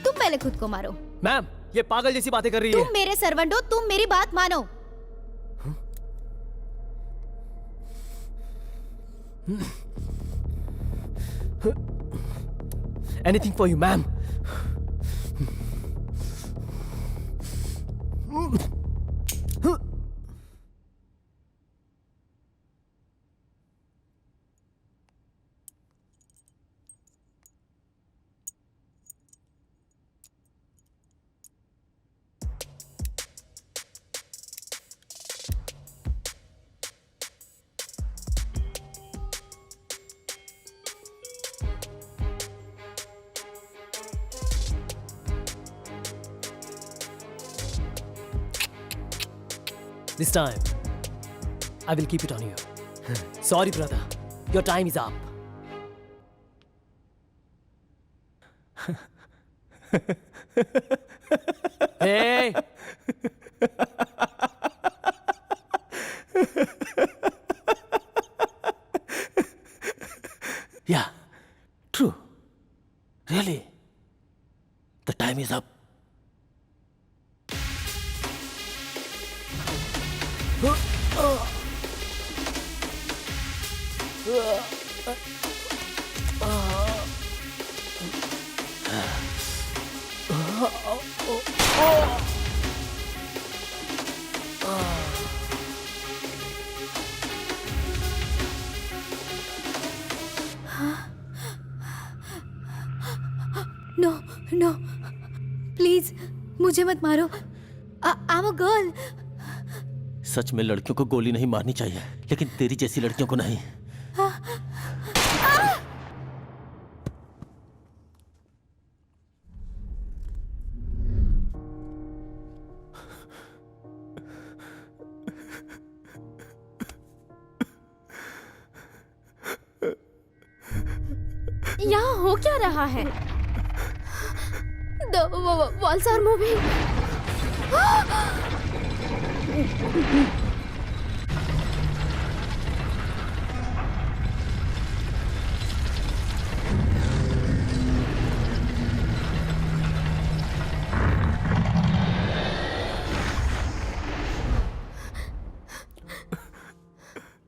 तुम पहले खुद को मारो। मैम, ये पागल जैसी बातें कर रही है। तुम मेरे सर्वेंट हो, तुम मेरी बात मानो। Anything for you, ma'am. This time, I will keep it on you. Sorry, brother. Your time is up. Hey! Yeah, true. Really? The time is up. No no, please मुझे मत मारो। I am a girl. सच में लड़कियों को गोली नहीं मारनी चाहिए, लेकिन तेरी जैसी लड़कियों को नहीं। यहाँ हो क्या रहा है? The walls are moving.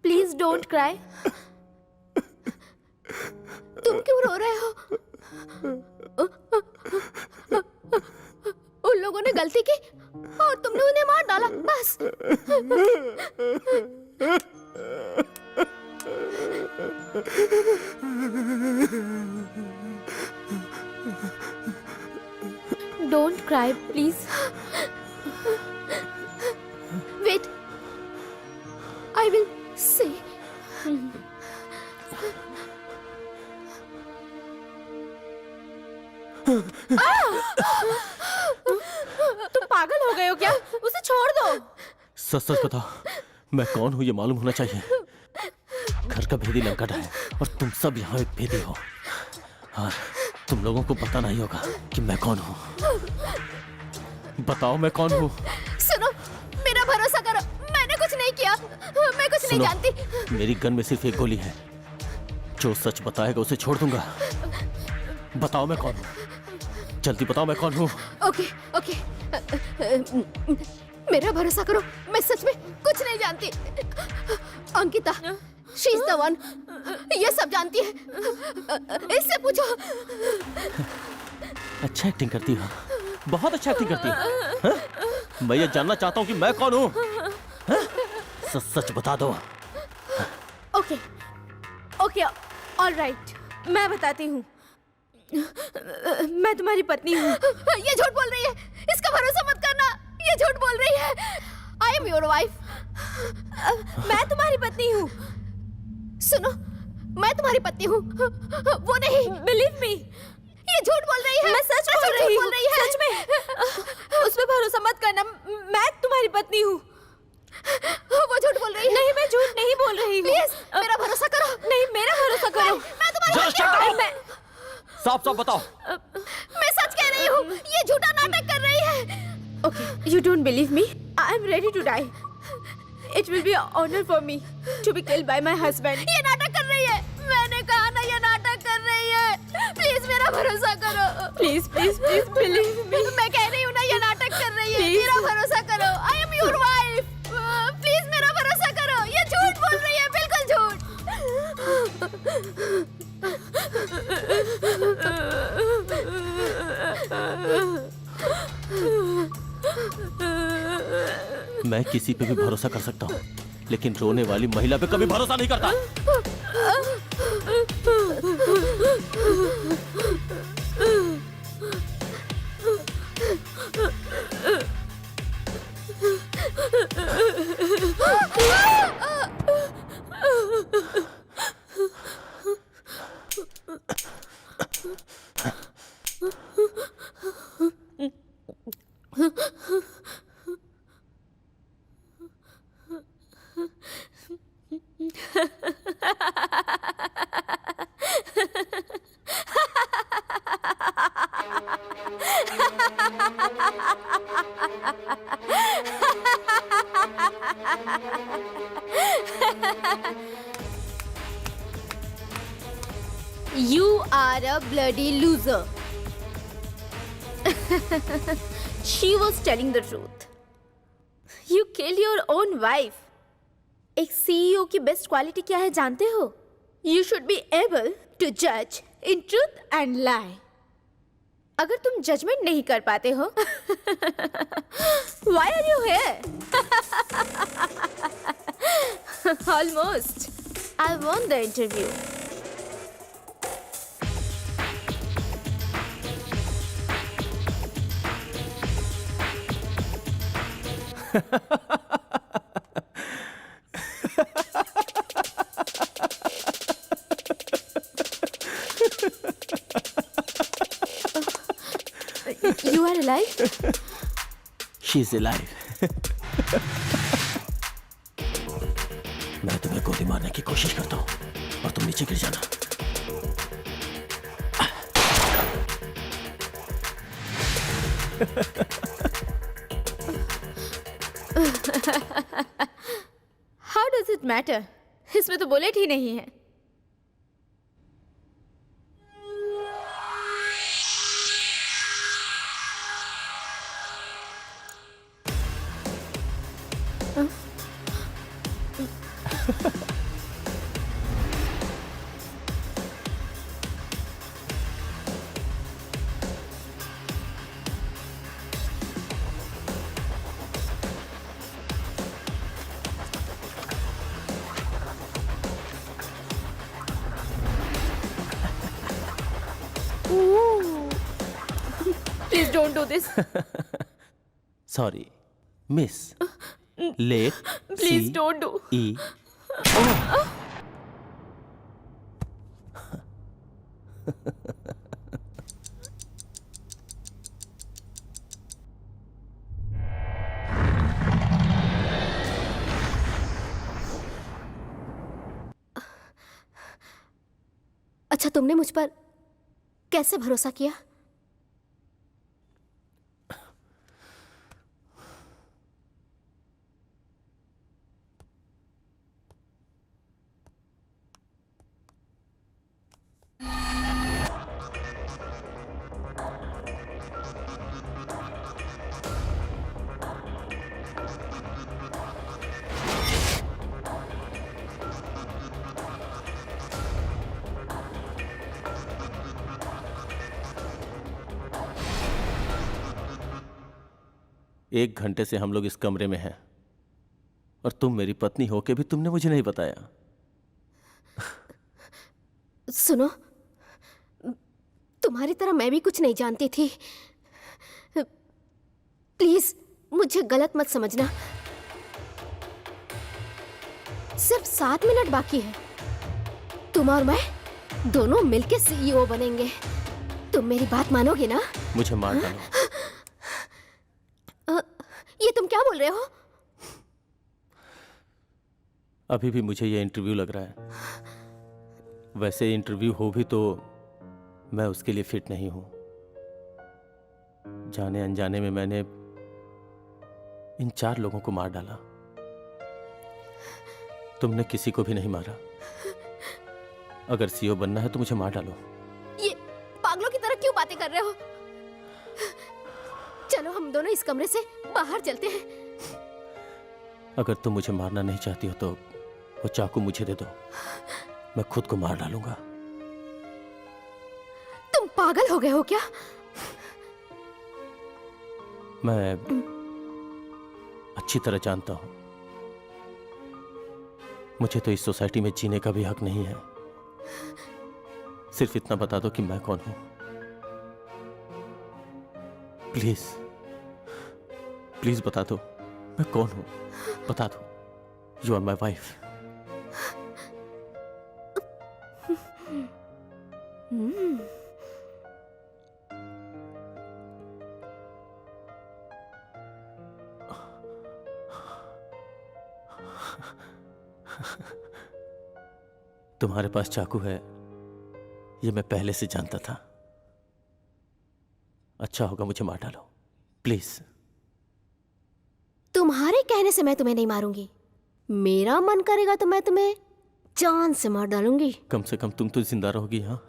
Please don't cry. तुम क्यों रो रहे हो? उन लोगों ने गलती की और तुमने उन्हें मार डाला, बस। Don't cry, please. Wait. I will say. तुम पागल हो गए हो क्या? उसे छोड़ दो। सच सच बताओ, मैं कौन हूँ ये मालूम होना चाहिए। घर का भेदी लंकाटा है और तुम सब यहाँ एक भेदी हो, और तुम लोगों को पता नहीं होगा कि मैं कौन हूँ। बताओ मैं कौन हूँ। सुनो, मेरा भरोसा करो, मैंने कुछ नहीं किया, मैं कुछ नहीं जानती। मेरी गन में सिर्फ एक गोली है, जो सच बताएगा उसे छोड़ दूंगा। बताओ मैं कौन हूँ, जल्दी बताओ मैं कौन हूँ। ओके ओके, मेरा भरोसा करो, मैं सच में कुछ नहीं जानती। Ankita, she is the one, ये सब जानती है, इससे पूछो। अच्छा एक्टिंग करती हो, बहुत अच्छा एक्टिंग करती हो। मैं ये जानना चाहता हूँ कि मैं कौन हूँ। सच सच बता दो। ओके ओके ऑलराइट, मैं बताती हूँ। मैं तुम्हारी पत्नी हूँ। ये झूठ बोल रही है, इसका भरोसा मत करना, ये झूठ बोल रही है। I am your wife. मैं तुम्हारी पत्नी हूँ। सुनो, मैं तुम्हारी पत्नी हूँ, वो नहीं। बिलीव मी, ये झूठ बोल रही है। मैं सच बोल रही हूँ, सच में। उस पे भरोसा मत करना, मैं तुम्हारी पत्नी हूँ। वो झूठ बोल रही है। नहीं, मैं झूठ नहीं बोल रही हूँ। प्लीज मेरा भरोसा करो। नहीं, मेरा भरोसा करो। मैं तुम्हारी पत्नी हूँ। साफ साफ बताओ। मैं सच कह रही हूँ, ये झूठा नाटक कर रही है। Okay, you don't believe me? I am ready to die. It will be an honor for me to be killed by my husband. ये नाटक कर रही है। मैंने कहा ना, ये नाटक कर रही है। प्लीज मेरा भरोसा करो। Please please please believe me. मैं कह रही हूँ ना, ये नाटक कर रही है। मेरा भरोसा करो। I am your wife. Please मेरा भरोसा करो। ये झूठ बोल रही है, बिल्कुल झूठ। मैं किसी पे भी भरोसा कर सकता हूँ, लेकिन रोने वाली महिला पे कभी भरोसा नहीं करता। You are a bloody loser. She was telling the truth. You killed your own wife. एक CEO की बेस्ट क्वालिटी क्या है जानते हो? You should be able to judge in truth and lie. अगर तुम जजमेंट नहीं कर पाते हो, why are you here? Almost. I won the interview. You are alive? She's alive. मैं तुम्हें गोली मारने की कोशिश करता हूँ और तुम नीचे गिर जाना। How does it matter? इसमें तो बुलेट ही नहीं है। Please don't do this. Sorry, Miss. Late. Please C don't do. E. अच्छा, तुमने मुझ पर कैसे भरोसा किया? 1 घंटे से हम लोग इस कमरे में हैं और तुम मेरी पत्नी होके भी तुमने मुझे नहीं बताया। सुनो, तुम्हारी तरह मैं भी कुछ नहीं जानती थी। प्लीज मुझे गलत मत समझना। सिर्फ 7 मिनट बाकी है। तुम और मैं दोनों मिलके सीईओ बनेंगे। तुम मेरी बात मानोगे ना? मुझे मार डालो। ये तुम क्या बोल रहे हो? अभी भी मुझे ये इंटरव्यू लग रहा है। वैसे इंटरव्यू हो भी तो मैं उसके लिए फिट नहीं हूं। जाने अनजाने में मैंने इन 4 लोगों को मार डाला। तुमने किसी को भी नहीं मारा। अगर सीईओ बनना है तो मुझे मार डालो। ये पागलों की तरह क्यों बातें कर रहे हो? चलो हम दोनों इस कमरे से बाहर चलते हैं। अगर तुम मुझे मारना नहीं चाहती हो तो वो चाकू मुझे दे दो, मैं खुद को मार डालूंगा। तुम पागल हो गए हो क्या? मैं अच्छी तरह जानता हूं मुझे तो इस सोसाइटी में जीने का भी हक नहीं है। सिर्फ इतना बता दो कि मैं कौन हूं। प्लीज प्लीज बता दो मैं कौन हूं। बता दो। You are my wife. तुम्हारे पास चाकू है ये मैं पहले से जानता था। अच्छा होगा मुझे मार डालो प्लीज। तुम्हारे कहने से मैं तुम्हें नहीं मारूंगी। मेरा मन करेगा तो मैं तुम्हें जान से मार डालूंगी। कम से कम तुम तो जिंदा रहोगी। हाँ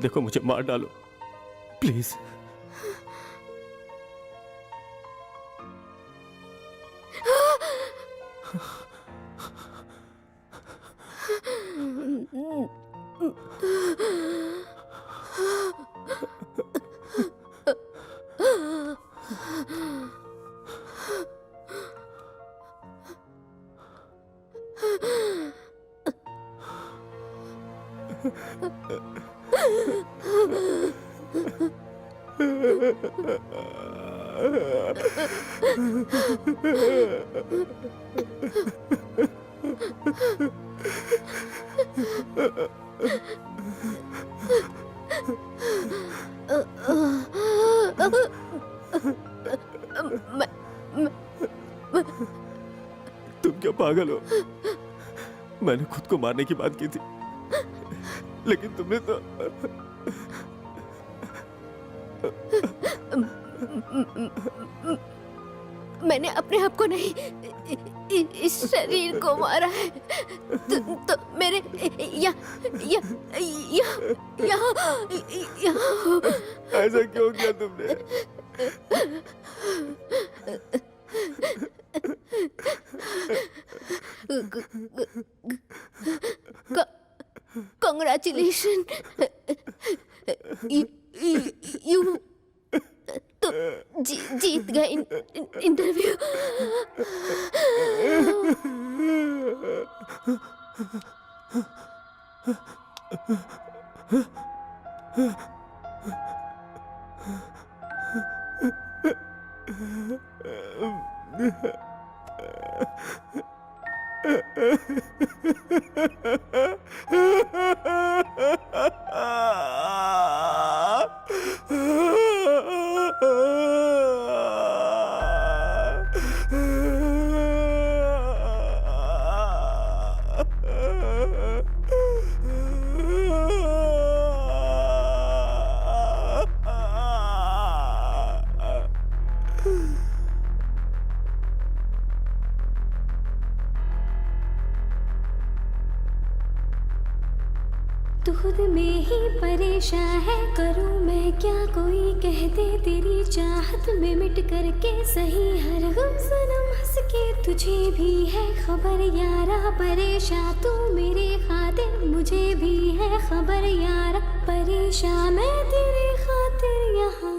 देखो मुझे मार डालो प्लीज। तुम क्या पागल हो? मैंने खुद को मारने की बात की थी लेकिन तुमने तो मैंने अपने आप को नहीं इस शरीर को मारा है। तो मेरे ऐसा क्यों किया तुमने? Congratulations, you तो जीत गए इंटरव्यू। तू खुद में ही परेशान है, करूँ मैं क्या? कोई कह दे तेरी चाहत में मिट करके सही हर गम सनम हंस के तुझे भी है खबर यारा, परेशान तू मेरे खातिर, मुझे भी है खबर यारा, परेशान मैं तेरे खातिर यहाँ।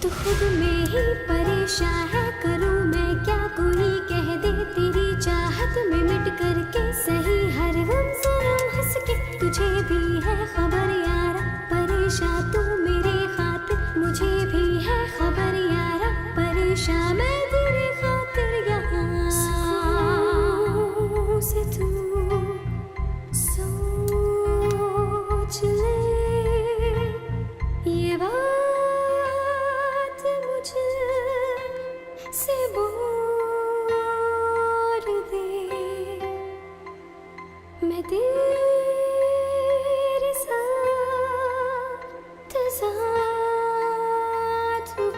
तू खुद में ही परेशान है, करूँ मैं क्या कोई कह दे, तेरी चाहत में मिट करके सही हर गम सनम हंस के, तुझे भी है खबर यारा, परेशान तू मेरे खातिर, मुझे भी है खबर यारा, परेशान मैं तेरे खातिर यहाँ। से तू सोच ले ये बात से बोल दे, मैं तेरे साथ साथ हूँ।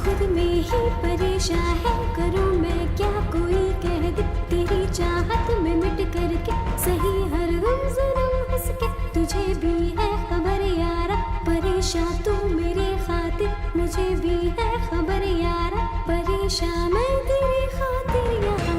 खुद में ही परेशान है, करूँ मैं क्या कोई कह दे, तेरी चाहत में मिट करके सही हर गम सनम हंस के, तुझे भी है खबर यारा, परेशान तू मेरे खातिर, मुझे भी है खबर यारा, परेशान मैं तेरे खातिर यहाँ।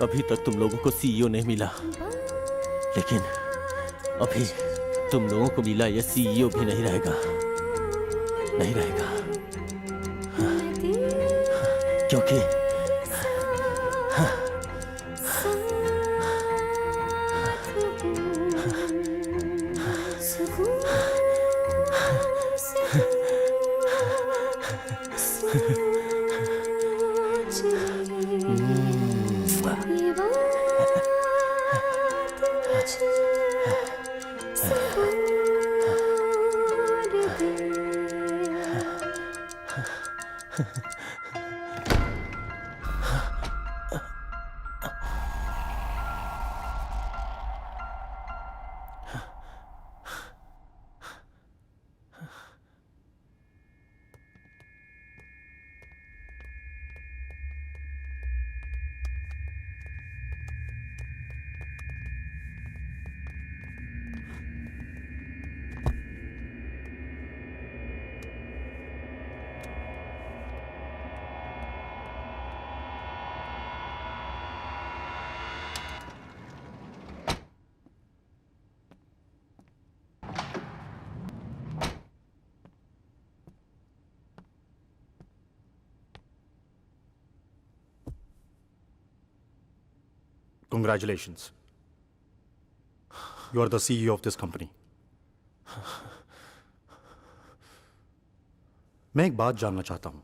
अभी तक तुम लोगों को सीईओ नहीं मिला, लेकिन अभी तुम लोगों को मिला यह सीईओ भी नहीं रहेगा, नहीं रहेगा। हाँ, क्योंकि Congratulations. You are the CEO of this company. मैं एक बात जानना चाहता हूं।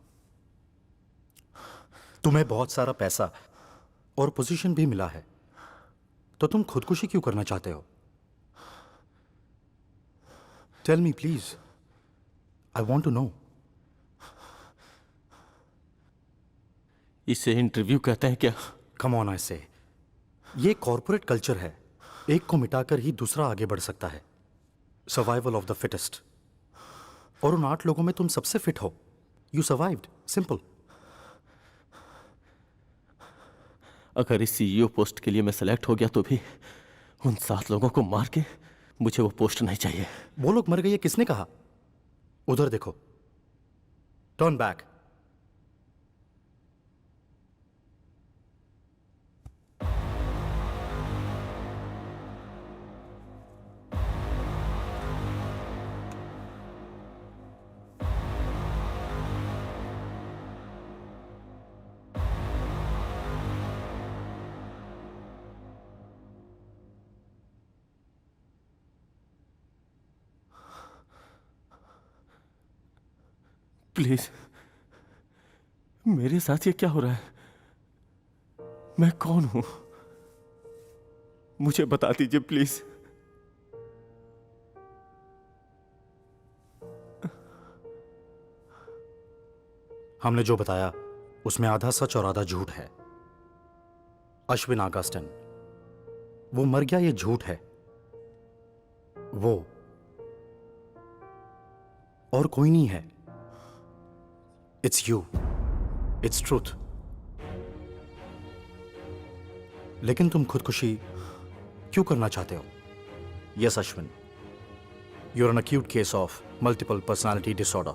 तुम्हें बहुत सारा पैसा और पोजीशन भी मिला है, तो तुम खुदकुशी क्यों करना चाहते हो? Tell me please. I want to know. इसे इंटरव्यू कहते हैं क्या? Come on, I say. ये कॉर्पोरेट कल्चर है, एक को मिटाकर ही दूसरा आगे बढ़ सकता है। Survival of the fittest. और उन 8 लोगों में तुम सबसे फिट हो। You survived, simple. अगर इस सीईओ पोस्ट के लिए मैं सेलेक्ट हो गया तो भी उन 7 लोगों को मार के मुझे वो पोस्ट नहीं चाहिए। वो लोग मर गए, किसने कहा? उधर देखो, टर्न बैक। प्लीज, मेरे साथ ये क्या हो रहा है? मैं कौन हूं? मुझे बता दीजिए प्लीज। हमने जो बताया उसमें आधा सच और आधा झूठ है। अश्विन आगास्टन, वो मर गया, ये झूठ है। वो और कोई नहीं है। It's you, it's truth. लेकिन तुम खुदकुशी क्यों करना चाहते हो? Yes Ashwin, you are an acute case of multiple personality disorder.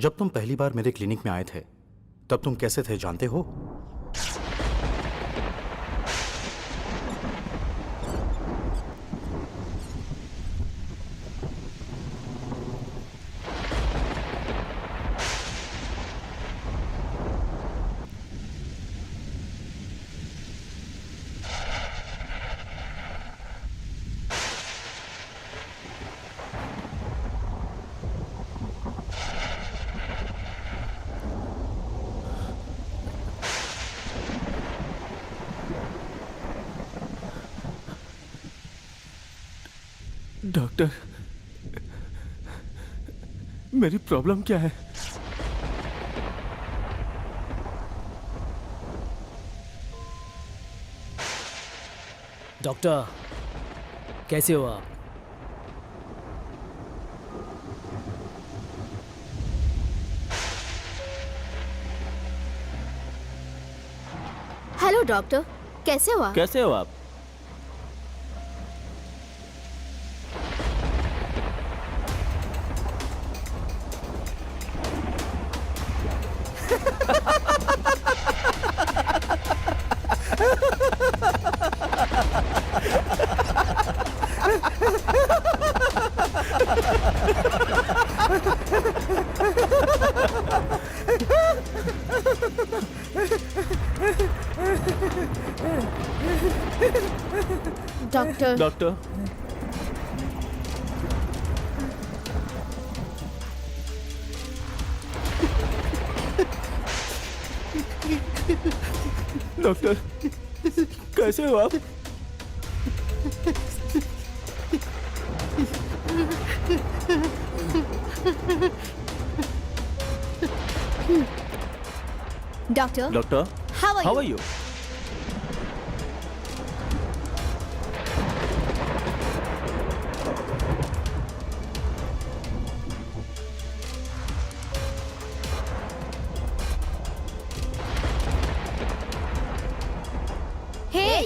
जब तुम पहली बार मेरे क्लिनिक में आए थे तब तुम कैसे थे जानते हो? डॉक्टर, मेरी प्रॉब्लम क्या है? डॉक्टर, कैसे हो आप? हेलो डॉक्टर, कैसे हो आप? कैसे हो आप? डॉक्टर, डॉक्टर, डॉक्टर, कैसे हो आप? Doctor, doctor, how how are you?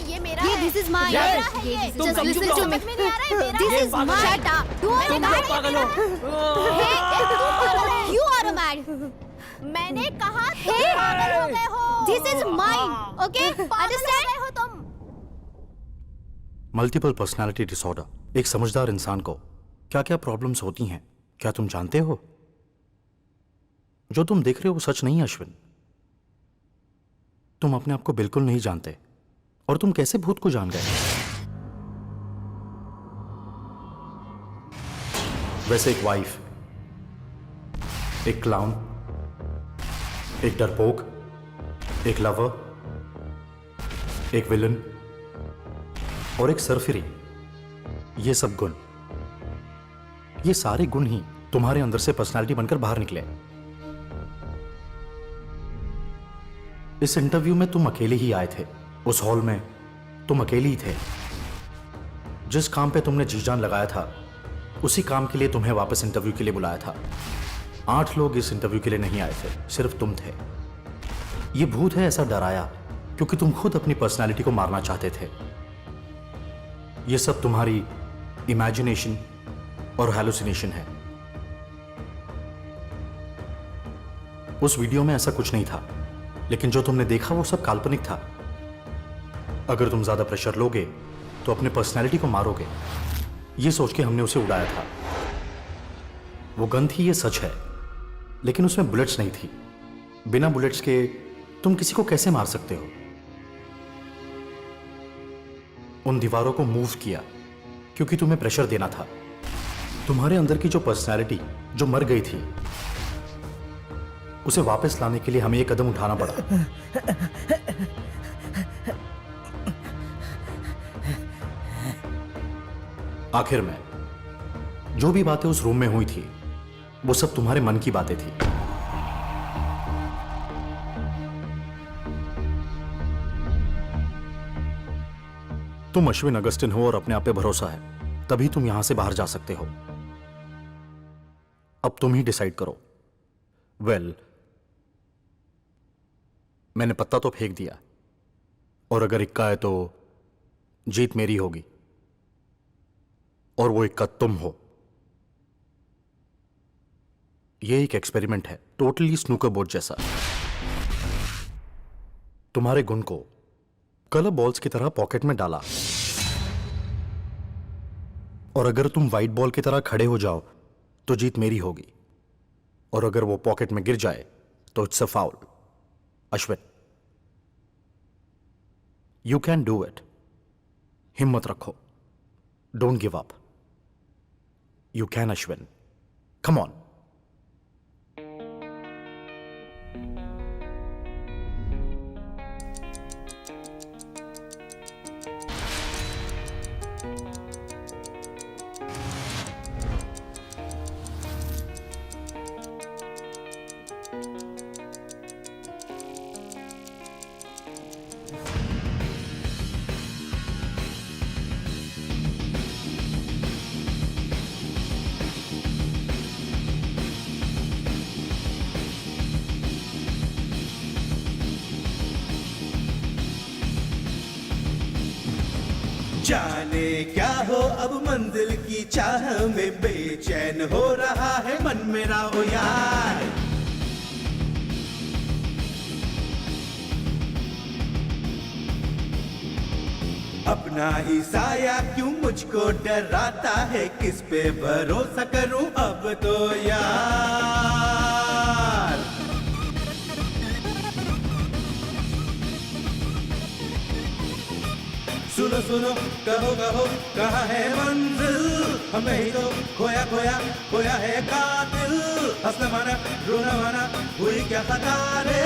ये मेरा है। This is mine. मेरा है ये। तुम Just समझो listen तो। to me। समझ में नहीं आ रहा है, मेरा दिस है। Is mine. Shut up। तुम लोग पागल हो। You are mad. मैंने कहा तुम पागल हो गए हो। This is mine. ओके, पागल हो गए हो तुम। मल्टीपल पर्सनालिटी डिसऑर्डर एक समझदार इंसान को क्या क्या प्रॉब्लम्स होती हैं क्या तुम जानते हो? जो तुम देख रहे हो वो सच नहीं है अश्विन। तुम अपने आप को बिल्कुल नहीं जानते। और तुम कैसे भूत को जान गए? वैसे एक वाइफ, एक क्लाउन, एक डरपोक, एक लवर, एक विलन और एक सरफिरी, ये सब गुण, ये सारे गुण ही तुम्हारे अंदर से पर्सनालिटी बनकर बाहर निकले। इस इंटरव्यू में तुम अकेले ही आए थे। उस हॉल में तुम अकेले ही थे। जिस काम पे तुमने जी जान लगाया था उसी काम के लिए तुम्हें वापस इंटरव्यू के लिए बुलाया था। 8 लोग इस इंटरव्यू के लिए नहीं आए थे, सिर्फ तुम थे। ये भूत है ऐसा डराया क्योंकि तुम खुद अपनी पर्सनालिटी को मारना चाहते थे। ये सब तुम्हारी इमेजिनेशन और हैलुसिनेशन है। उस वीडियो में ऐसा कुछ नहीं था, लेकिन जो तुमने देखा वो सब काल्पनिक था। अगर तुम ज्यादा प्रेशर लोगे तो अपने पर्सनैलिटी को मारोगे, ये सोच के हमने उसे उड़ाया था। वो गन थी, ये सच है, लेकिन उसमें बुलेट्स नहीं थी। बिना बुलेट्स के तुम किसी को कैसे मार सकते हो? उन दीवारों को मूव किया क्योंकि तुम्हें प्रेशर देना था। तुम्हारे अंदर की जो पर्सनैलिटी जो मर गई थी, उसे वापस लाने के लिए हमें ये कदम उठाना पड़ा। आखिर में जो भी बातें उस रूम में हुई थी, वो सब तुम्हारे मन की बातें थी। तुम अश्विन अगस्टिन हो और अपने आप पे भरोसा है, तभी तुम यहां से बाहर जा सकते हो। अब तुम ही डिसाइड करो। वेल, मैंने पत्ता तो फेंक दिया, और अगर इक्का है तो जीत मेरी होगी, और वो इक्का तुम हो। ये एक एक्सपेरिमेंट है, टोटली स्नूकर बोर्ड जैसा। तुम्हारे गुण को कलर बॉल्स की तरह पॉकेट में डाला, और अगर तुम व्हाइट बॉल की तरह खड़े हो जाओ तो जीत मेरी होगी, और अगर वो पॉकेट में गिर जाए तो it's a foul. Ashwin, you can do it. हिम्मत रखो, don't give up. You can Ashwin, come on. जाने क्या हो अब मंजिल की चाह में बेचैन हो रहा है मन मेरा ओ यार। अपना ही साया क्यों मुझको डराता है, किस पे भरोसा करूं अब तो यार। सुनो सुनो कहो कहो कहाँ है मंजिल, हमें ही तो खोया खोया खोया है कातिल। हंसना माना रोना माना हुई क्या खता रे,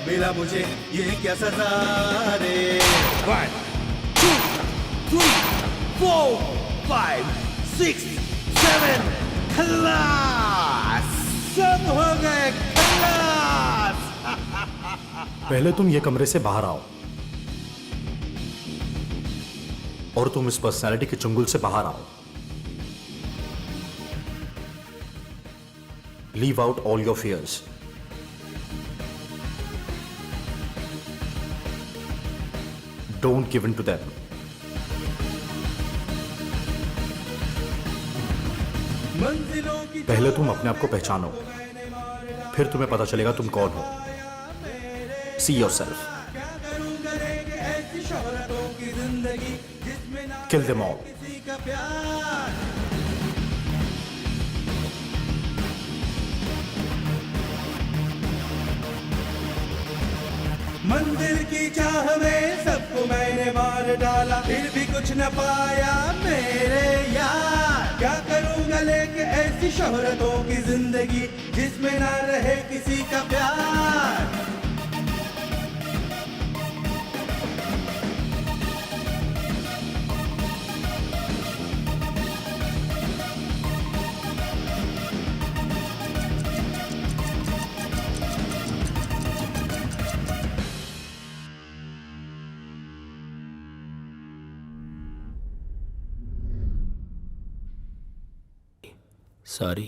मिला मुझे ये क्या सजा रे। 1 2 3 4 5 6 7 खलास, सब हो गए खलास। पहले तुम ये कमरे से बाहर आओ, और तुम इस पर्सनैलिटी के चुंगल से बाहर आओ। Leave out all your fears. Don't give in to them. पहले तुम अपने आप को पहचानो, फिर तुम्हें पता चलेगा तुम कौन हो। See yourself. Kill them all. मंदिर की चाह में सबको मैंने मार डाला, फिर भी कुछ न पाया मेरे यार। क्या करूंगा लेके ऐसी शोहरतों की जिंदगी जिसमें ना रहे किसी का प्यार। सॉरी।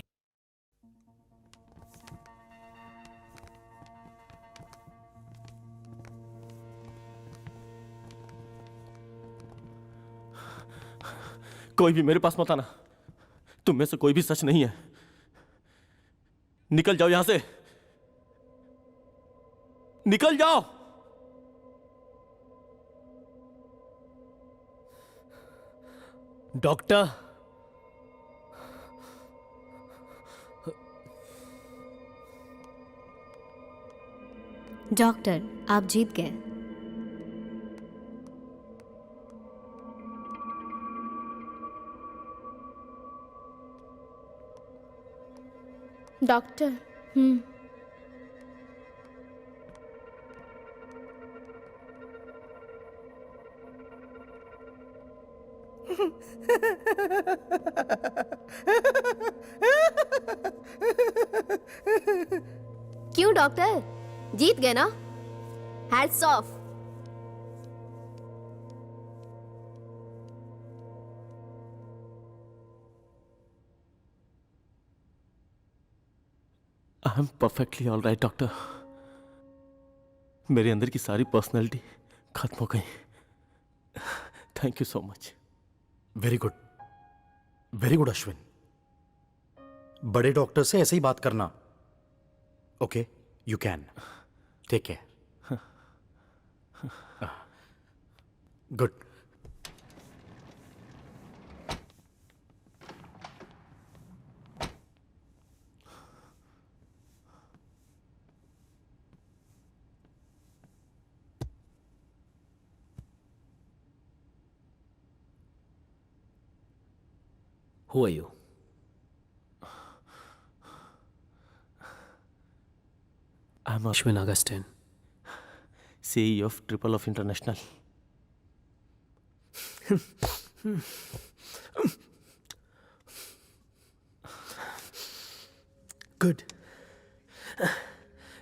कोई भी मेरे पास मत आना, तुम में से कोई भी सच नहीं है। निकल जाओ यहां से, निकल जाओ। डॉक्टर, डॉक्टर आप जीत गए। डॉक्टर क्यों डॉक्टर, जीत गए ना? Hats off. I am perfectly all right doctor. मेरे अंदर की सारी पर्सनैलिटी खत्म हो गई। Thank you so much. Very good Ashwin. बड़े डॉक्टर से ऐसे ही बात करना। Okay, you can take care. Good. Who are you? I'm Ashwin Augustine. CEO of Triple of International. Good.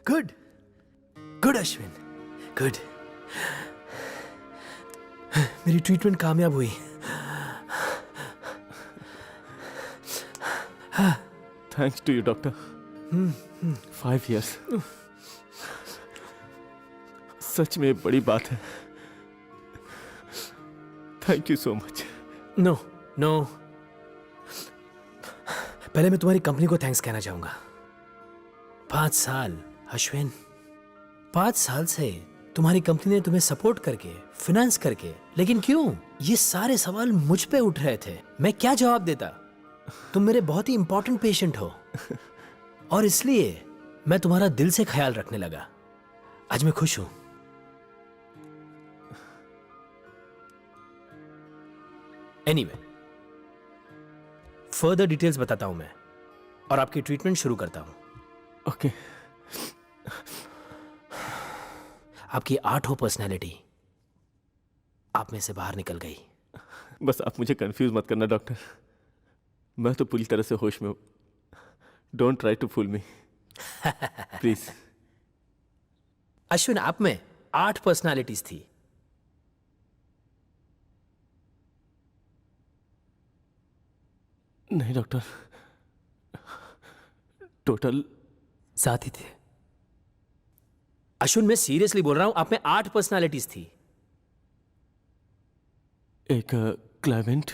Good. Good Ashwin. Good. मेरी ट्रीटमेंट कामयाब हुई। Thanks to you, doctor. 5 years. सच में बड़ी बात है। Thank you so much. No पहले मैं तुम्हारी कंपनी को थैंक्स कहना चाहूंगा। 5 साल अश्विन, 5 साल से तुम्हारी कंपनी ने तुम्हें सपोर्ट करके, फाइनेंस करके, लेकिन क्यों? ये सारे सवाल मुझ पे उठ रहे थे। मैं क्या जवाब देता? तुम मेरे बहुत ही इंपॉर्टेंट पेशेंट हो और इसलिए मैं तुम्हारा दिल से ख्याल रखने लगा। आज मैं खुश हूं। एनीवे, फर्दर डिटेल्स बताता हूं मैं और आपकी ट्रीटमेंट शुरू करता हूं। ओके। आपकी 8 पर्सनैलिटी आप में से बाहर निकल गई। बस आप मुझे कंफ्यूज मत करना डॉक्टर। मैं तो पूरी तरह से होश में हूं। Don't try to fool me please. Ashwin, आप में 8 पर्सनालिटीज थी। नहीं डॉक्टर, टोटल 7 ही थे। अश्विन, मैं सीरियसली बोल रहा हूं, आप में 8 पर्सनालिटीज थी। एक क्लाइमेंट,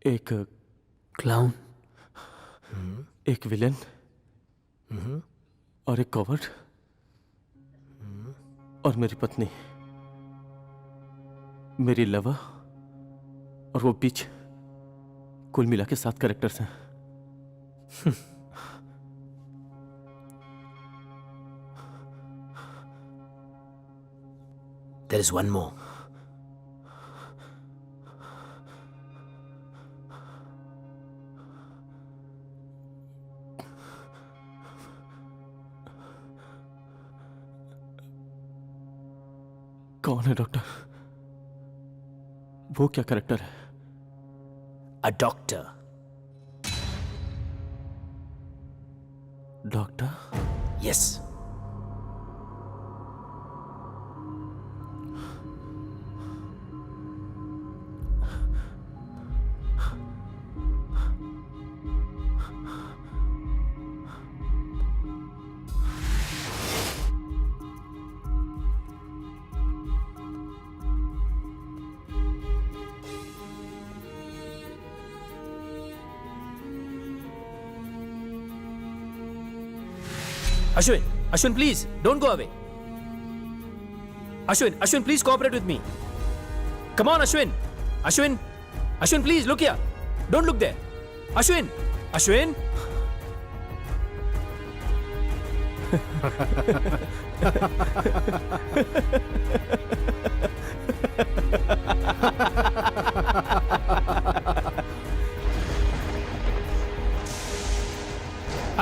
एक क्लाउन, एक विलन और एक कॉवर्ड और मेरी पत्नी, मेरी लवर और वो बीच। कुल मिला के 7 कैरेक्टर्स हैं। There is one more. कौन है डॉक्टर? वो क्या कैरेक्टर है? A doctor. Doctor? Yes. Ashwin, please, don't go away. Ashwin, please cooperate with me. Come on, Ashwin, please, look here. Don't look there. Ashwin.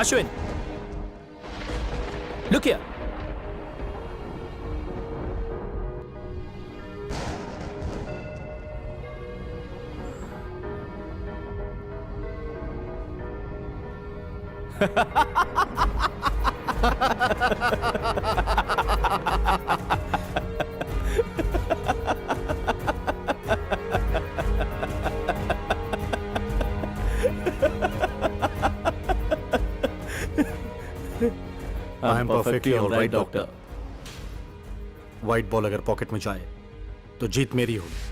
Ashwin, look here. I am perfectly alright doctor. White ball अगर pocket में जाए तो जीत मेरी होगी।